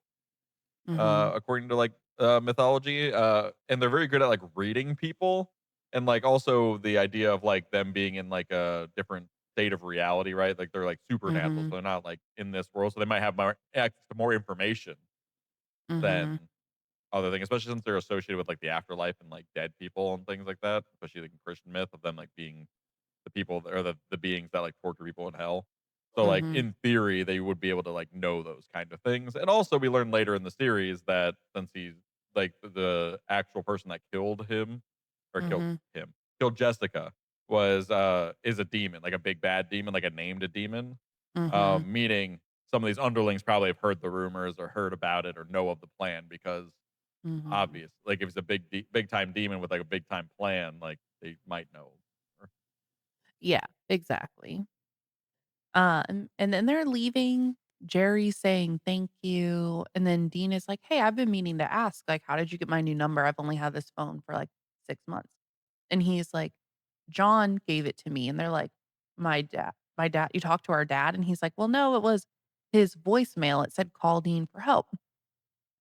mhm, according to, like, mythology, and they're very good at, like, reading people, and, like, also the idea of, like, them being in, like, a different state of reality, right? Like, they're, like, supernatural, so mhm, they're not, like, in this world, so they might have more access to more information mhm, than other thing, especially since they're associated with, like, the afterlife and, like, dead people and things like that, especially, like, in Christian myth of them, like, being the people that or the beings that, like, torture people in hell. So, like, mhm, in theory, they would be able to, like, know those kind of things, and also we learn later in the series that since he's like, the actual person that killed him or mhm, killed Jessica is a demon, like, a big bad demon, like, a named demon, mhm, meaning some of these underlings probably have heard the rumors or heard about it or know of the plan because mhm. obvious. Like, if it's a big time demon with, like, a big time plan, like, they might know. Or Yeah, exactly. And then they're leaving. Jerry's saying thank you. And then Dean is like, "Hey, I've been meaning to ask, like, how did you get my new number? I've only had this phone for like 6 months." And he's like, "John gave it to me." And they're like, my dad, you talked to our dad? And he's like, "Well, no, it was his voicemail. It said call Dean for help."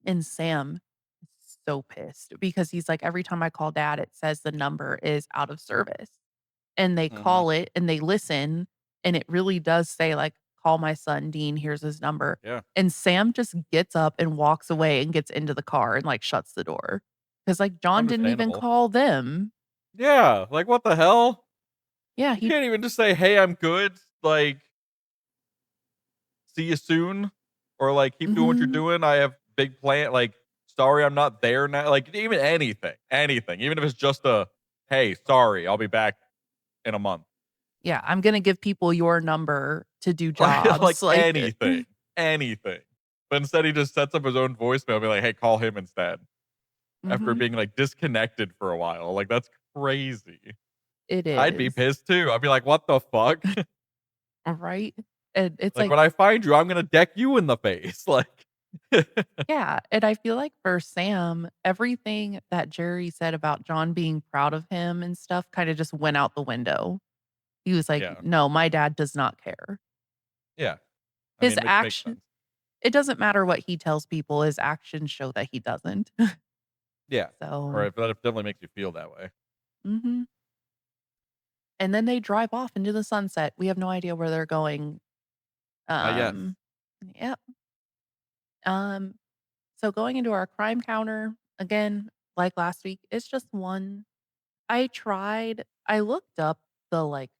And Sam is so pissed because he's like, "Every time I call dad, it says the number is out of service." And they Mhm. call it and they listen, and it really does say, like, "Call my son Dean, here's his number." Yeah, And Sam just gets up and walks away and gets into the car and, like, shuts the door because like, John didn't even understandable. call them. Yeah, like, what the hell? Yeah, You can't even just say, "Hey, I'm good," like, "See you soon," or, like, "Keep doing what you're mhm. doing. I have big plan" like, "Sorry, I'm not there now." Like, even anything, even if it's just a, "Hey, sorry, I'll be back in a month." Yeah, "I'm gonna give people your number to do Like, jobs." Like, anything. But instead, he just sets up his own voicemail, be like, "Hey, call him instead." After mhm. being, like, disconnected for a while, like, that's crazy. It I'd be is. pissed too. I'd be like, "What the fuck?" Right? And it's Like, like "When I find you, I'm gonna deck you in the face." Like yeah, and I feel like for Sam, everything that Jerry said about John being proud of him and stuff kinda just went out the window. He was like, Yeah. "No, my dad does not care." Yeah. I His mean, which makes action sense. it doesn't matter what he tells people, his actions show that he doesn't. Yeah. Or So if that definitely makes you feel that way. mhm, and then they drive off into the sunset. We have no idea where they're going. Yes. Um, yep. Um, so going into our crime counter, again, like last week, it's just 1. I looked up the, like,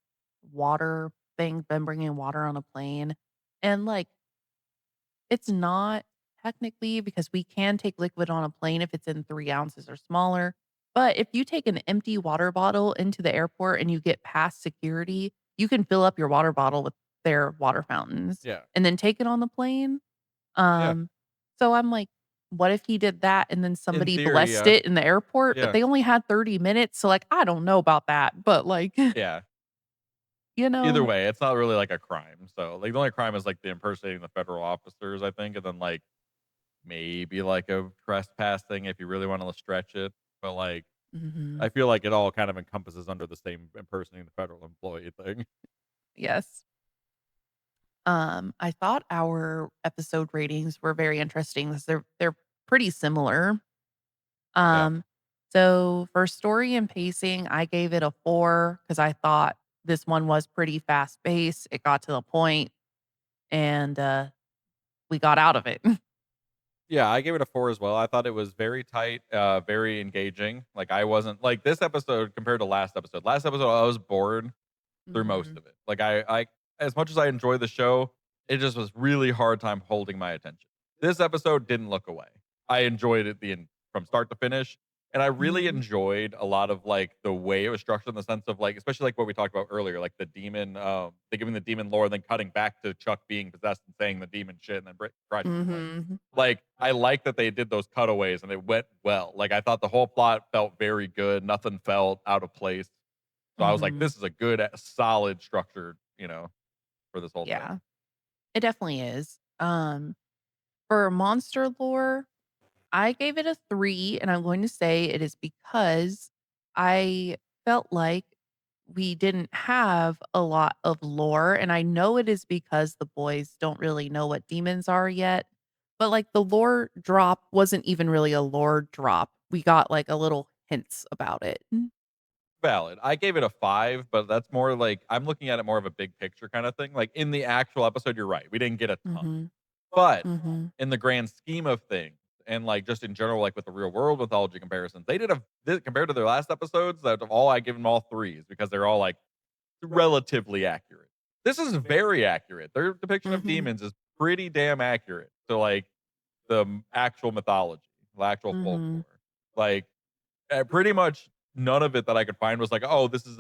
water thing, them bringing water on a plane, and, like, it's not technically because we can take liquid on a plane if it's in 3 ounces or smaller, but if you take an empty water bottle into the airport and you get past security, you can fill up your water bottle with their water fountains Yeah. and then take it on the plane. Yeah. Um, so I'm like, what if he did that and then In somebody theory, blessed yeah. it in the airport? But Yeah. they only had 30 minutes. So, like, I don't know about that. But, like, Yeah. you Either know, way, it's not really like a crime. So, like, the only crime is like the impersonating the federal officers, I think, and then like maybe like a trespass thing if you really want to stretch it. But like, I mhm, feel like it all kind of encompasses under the same impersonating the federal employee thing. yes. I thought our episode ratings were very interesting 'cause they're pretty similar. Yeah. Um, so for story and pacing, I gave it a 4 because I thought this one was pretty fast paced. It got to the point and, we got out of it. Yeah, I gave it a 4 as well. I thought it was very tight, very engaging. Like I wasn't like this episode compared to last episode. Last episode, I was bored through most Mhm, of it. Like I as much as I enjoy the show, it just was really hard time holding my attention. This episode didn't look away. I enjoyed it from start to finish, and I really mhm, enjoyed a lot of like the way it was structured in the sense of like, especially like what we talked about earlier, like the demon, they giving the demon lore, and then cutting back to Chuck being possessed and saying the demon shit, and then crashing the plane. mhm, Like I like that they did those cutaways and it went well. Like I thought the whole plot felt very good. Nothing felt out of place. So I was like, mhm. this is a good, solid structure, for this whole thing. Yeah, it definitely is. For monster lore, I gave it a 3, and I'm going to say it is because I felt like we didn't have a lot of lore, and I know it is because the boys don't really know what demons are yet, but, like, the lore drop wasn't even really a lore drop. We got, like, a little hints about it. Valid. I gave it a 5, but that's more like I'm looking at it more of a big picture kind of thing. Like in the actual episode, you're right. We didn't get a ton. Mhm, But mhm, in the grand scheme of things, and like just in general, like with the real world mythology comparisons, they did compared to their last episodes, that of all I give them all threes because they're all like relatively accurate. This is very accurate. Their depiction of mhm, demons is pretty damn accurate to like the actual mythology, the actual mhm, folklore. Like pretty much none of it that I could find was like, oh, this is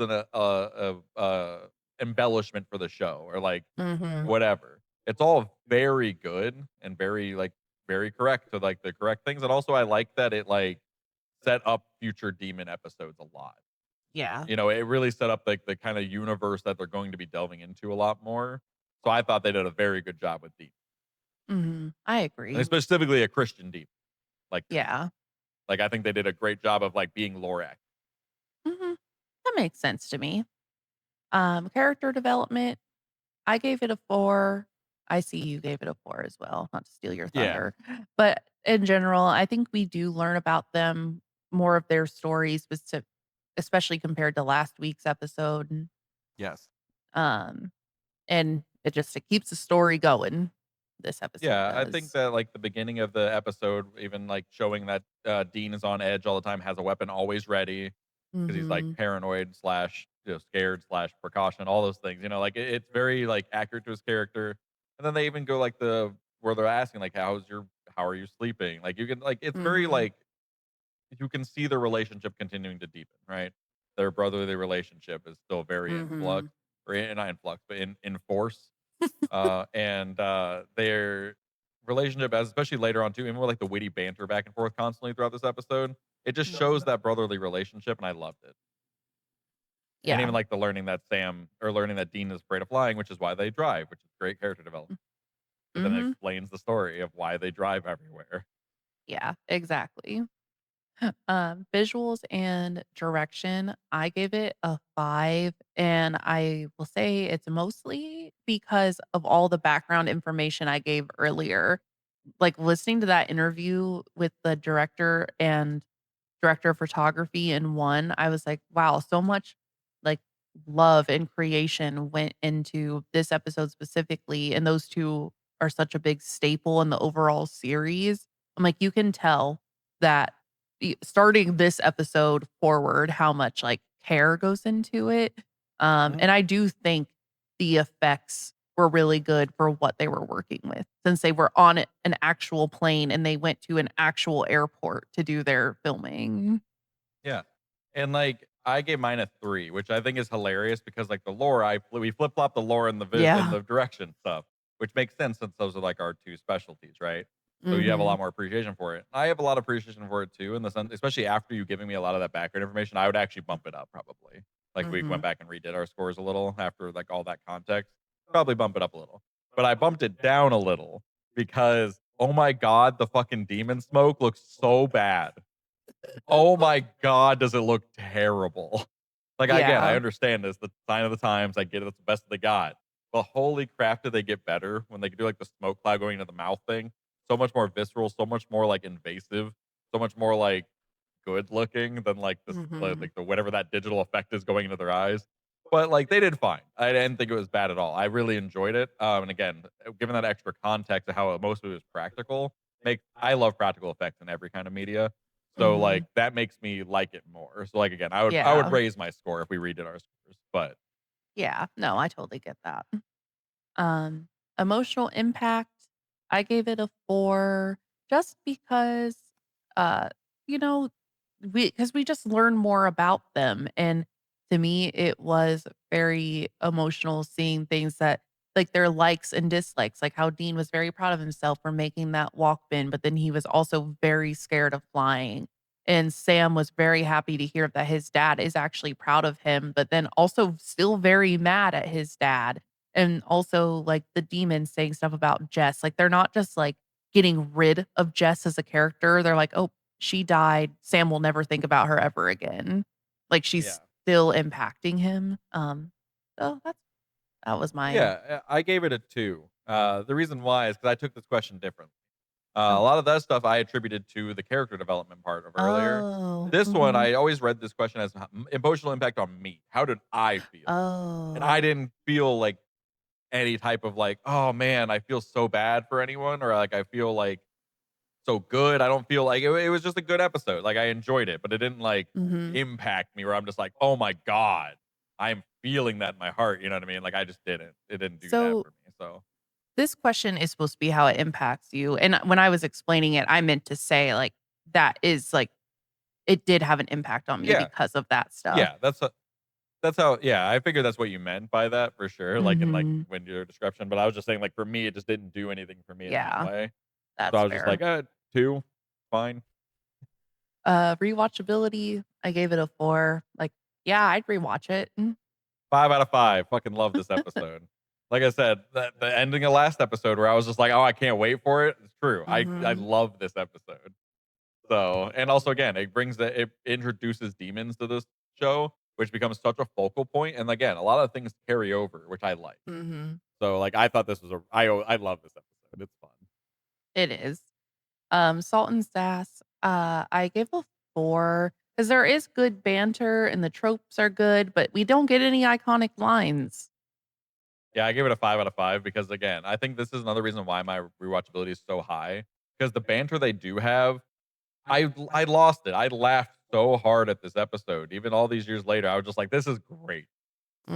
embellishment for the show or like mhm. whatever. It's all very good and very like very correct to like the correct things. And also I like that it like set up future demon episodes a lot. Yeah, It really set up like the kind of universe that they're going to be delving into a lot more. So I thought they did a very good job with demon. mhm. I And agree. specifically a Christian demon like this. Yeah. Like I think they did a great job of like being lore accurate. Mhm. That makes sense to me. Character development, I gave it a 4. I see you gave it a 4 as well, not to steal your Yeah. thunder. But in general, I think we do learn about them, more of their stories, especially compared to last week's episode. Yes. Um, and it keeps the story going. This episode Yeah, I think does. that like the beginning of the episode, even like showing that Dean is on edge all the time, has a weapon always ready because he's like Mhm. paranoid slash scared slash precaution, all those things. Like it's very like accurate to his character. And then they even go like where they're asking like, how are you sleeping? Like you can like it's very Mhm. like you can see their relationship continuing to deepen, right? Their brotherly relationship is still very in flux, Mhm. or not in flux, but in force and their relationship, as especially later on too, even with like the witty banter back and forth constantly throughout this episode, it just shows Mhm. that brotherly relationship, and I loved it. And Yeah. even like the learning that Dean is afraid of flying, which is why they drive, which is great character development. Because then it Mhm. explains the story of why they drive everywhere. Yeah, exactly. Visuals and direction, I gave it a 5, and I will say it's mostly because of all the background information I gave earlier. Like, listening to that interview with the director of photography in one, I was like, "Wow, so much, like, love and creation went into this episode specifically, and those 2 are such a big staple in the overall series." I'm like, "You can tell that starting this episode forward, how much, like, care goes into it." Mhm. And I do think the effects were really good for what they were working with, since they were on an actual plane and they went to an actual airport to do their filming. Yeah. And like I gave mine a 3, which I think is hilarious because, like, the lore, we flip-flop the lore and and Yeah. the direction stuff, which makes sense since those are, like, our 2 specialties, right? So you have a Mhm. lot more appreciation for it. I have a lot of appreciation for it too in the sense especially after you giving me a lot of that background information, I would actually bump it up probably. Like, we went Mhm. back and redid our scores a little after, like, all that context, probably bump it up a little. But I bumped it down a little because, oh my god, the fucking demon smoke looks so bad. Oh my god, does it look terrible. Like, again, I Yeah. understand this, the sign of the times, I get it, it's the best they got. But holy crap, did they get better when they could do, like, the smoke cloud going into the mouth thing? So much more visceral, so much more, like, invasive, so much more, like, good looking than, like, Mhm. like, the whatever that digital effect is going into their eyes. But, like, they did fine. I didn't think it was bad at all. I really enjoyed it, and again, given that extra context of how most of it was practical, I love practical effects in every kind of media. So, like, Mhm. that makes me like it more. So, like, again, I would Yeah. raise my score if we redid our scores, but Yeah. No, I totally get that. Um, Emotional impact, I gave it a 4 just because, uh, you know, we just learn more about them, and to me, it was very emotional seeing things that like, their likes and dislikes, like how Dean was very proud of himself for making that walk bin, but then he was also very scared of flying, and Sam was very happy to hear that his dad is actually proud of him, but then also still very mad at his dad. And also, like, the demons saying stuff about Jess, like, they're not just, like, getting rid of Jess as a character, they're like, "Oh, she died, Sam will never think about her ever again." Like, yeah. she's still impacting him, so that was my Yeah, I gave it a 2. The reason why is because I took this question differently. A okay. lot of that stuff I attributed to the character development part of earlier. Oh, This one, mhm. I always read this question as emotional impact on me. How did I feel? And I Oh. didn't feel like any type of like, oh man, I feel so bad for anyone, or like I feel like so good. I don't feel like it was just a good episode. Like I enjoyed it, but it didn't like Mhm. impact me where I'm just like, oh my god, I'm feeling that in my heart. You know what I mean? Like I just didn't. It didn't do that So, for me. So this question is supposed to be how it impacts you, and when I was explaining it, I meant to say, like, that is, like, it did have an impact on me yeah, because of that stuff. yeah, that's how. Yeah, I figured that's what you meant by that for sure. Like in like Mhm. when your description, but I was just saying like for me, it just didn't do anything for me in that Yeah, way. So I that's was just fair. like, 2, fine. Rewatchability, I gave it a 4. Like, yeah, I'd rewatch it. 5 out of 5. Fucking love this episode. Like I said, the ending of last episode where I was just like, "Oh, I can't wait for it." It's true. I Mhm. love this episode. So, and also again, it introduces demons to this show, which becomes such a focal point. And again, a lot of things carry over, which I like. Mhm. So, like, I thought this was I love this episode. It's fun. It is. Salt and Sass, I gave a 4 because there is good banter and the tropes are good, but we don't get any iconic lines. Yeah, I gave it a 5 out of 5 because again, I think this is another reason why my rewatchability is so high because the banter they do have, I lost it. I laughed so hard at this episode. Even all these years later, I was just like, "This is great."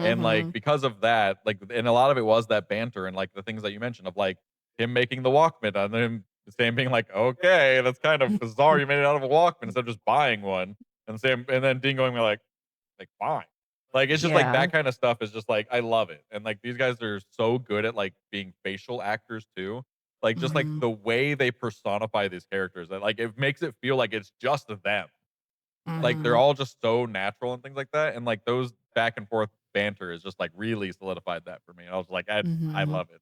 And, like, Mhm. because of that, like and a lot of it was that banter and, like, the things that you mentioned of, like, him making the Walkman and then Sam being like, "Okay, that's kind of bizarre. You made it out of a Walkman instead of just buying one." And then Dean going like, "Fine." Like, it's just like Yeah. that kinda stuff is just like I love it. And, like, these guys are so good at, like, being facial actors too. Like, just, like, Mhm. the way they personify these characters that, like, it makes it feel like it's just them. Like, they're Mhm. all just so natural and things like that, and, like, those back and forth banter is just, like, really solidified that for me. I was like, I Mhm. love it.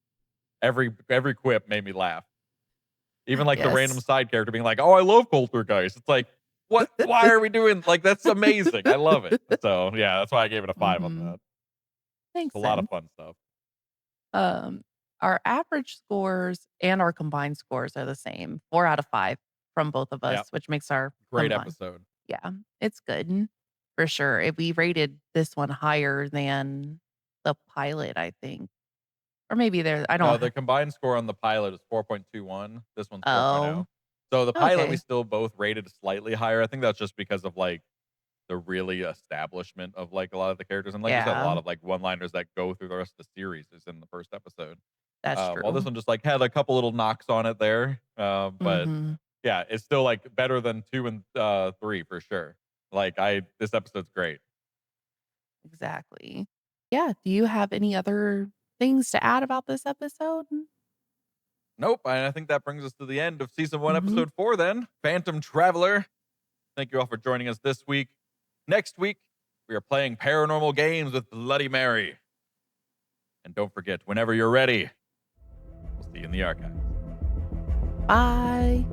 Every quip made me laugh. Even, like, the random Yes. side character being like, "Oh, I love Poltergeist." It's like, "What? Why are we doing" like, that's amazing. I love it. So, yeah, that's why I gave it a 5 on Mhm. that. Makes A lot of sense. fun stuff. Um, our average scores and our combined scores are the same, 4 out of 5 from both of Yeah, us, which makes our great combined episode. yeah, it's good for sure. If we rated this one higher than the pilot, I think, or maybe there I No, don't the ha combined score on the pilot is 4.21. This one's 4.0. oh, So, the pilot, we okay. still both rated slightly higher. I think that's just because of, like, the really establishment of, like, a lot of the characters, and like you said, a lot Yeah, of, like, one-liners that go through the rest of the series is in the first episode. that's While this true. one just, like, had a couple little knocks on it there, but Mhm. yeah, it's still, like, better than 2 and, 3 for sure. Like, this episode's great. Exactly. Yeah. Do you have any other things to add about this episode? Nope. And I think that brings us to the end of season 1, Mhm. episode 4, then Phantom Traveler. Thank you all for joining us this week. Next week, we are playing paranormal games with Bloody Mary. And don't forget, whenever you're ready, we'll see you in the archives. Bye.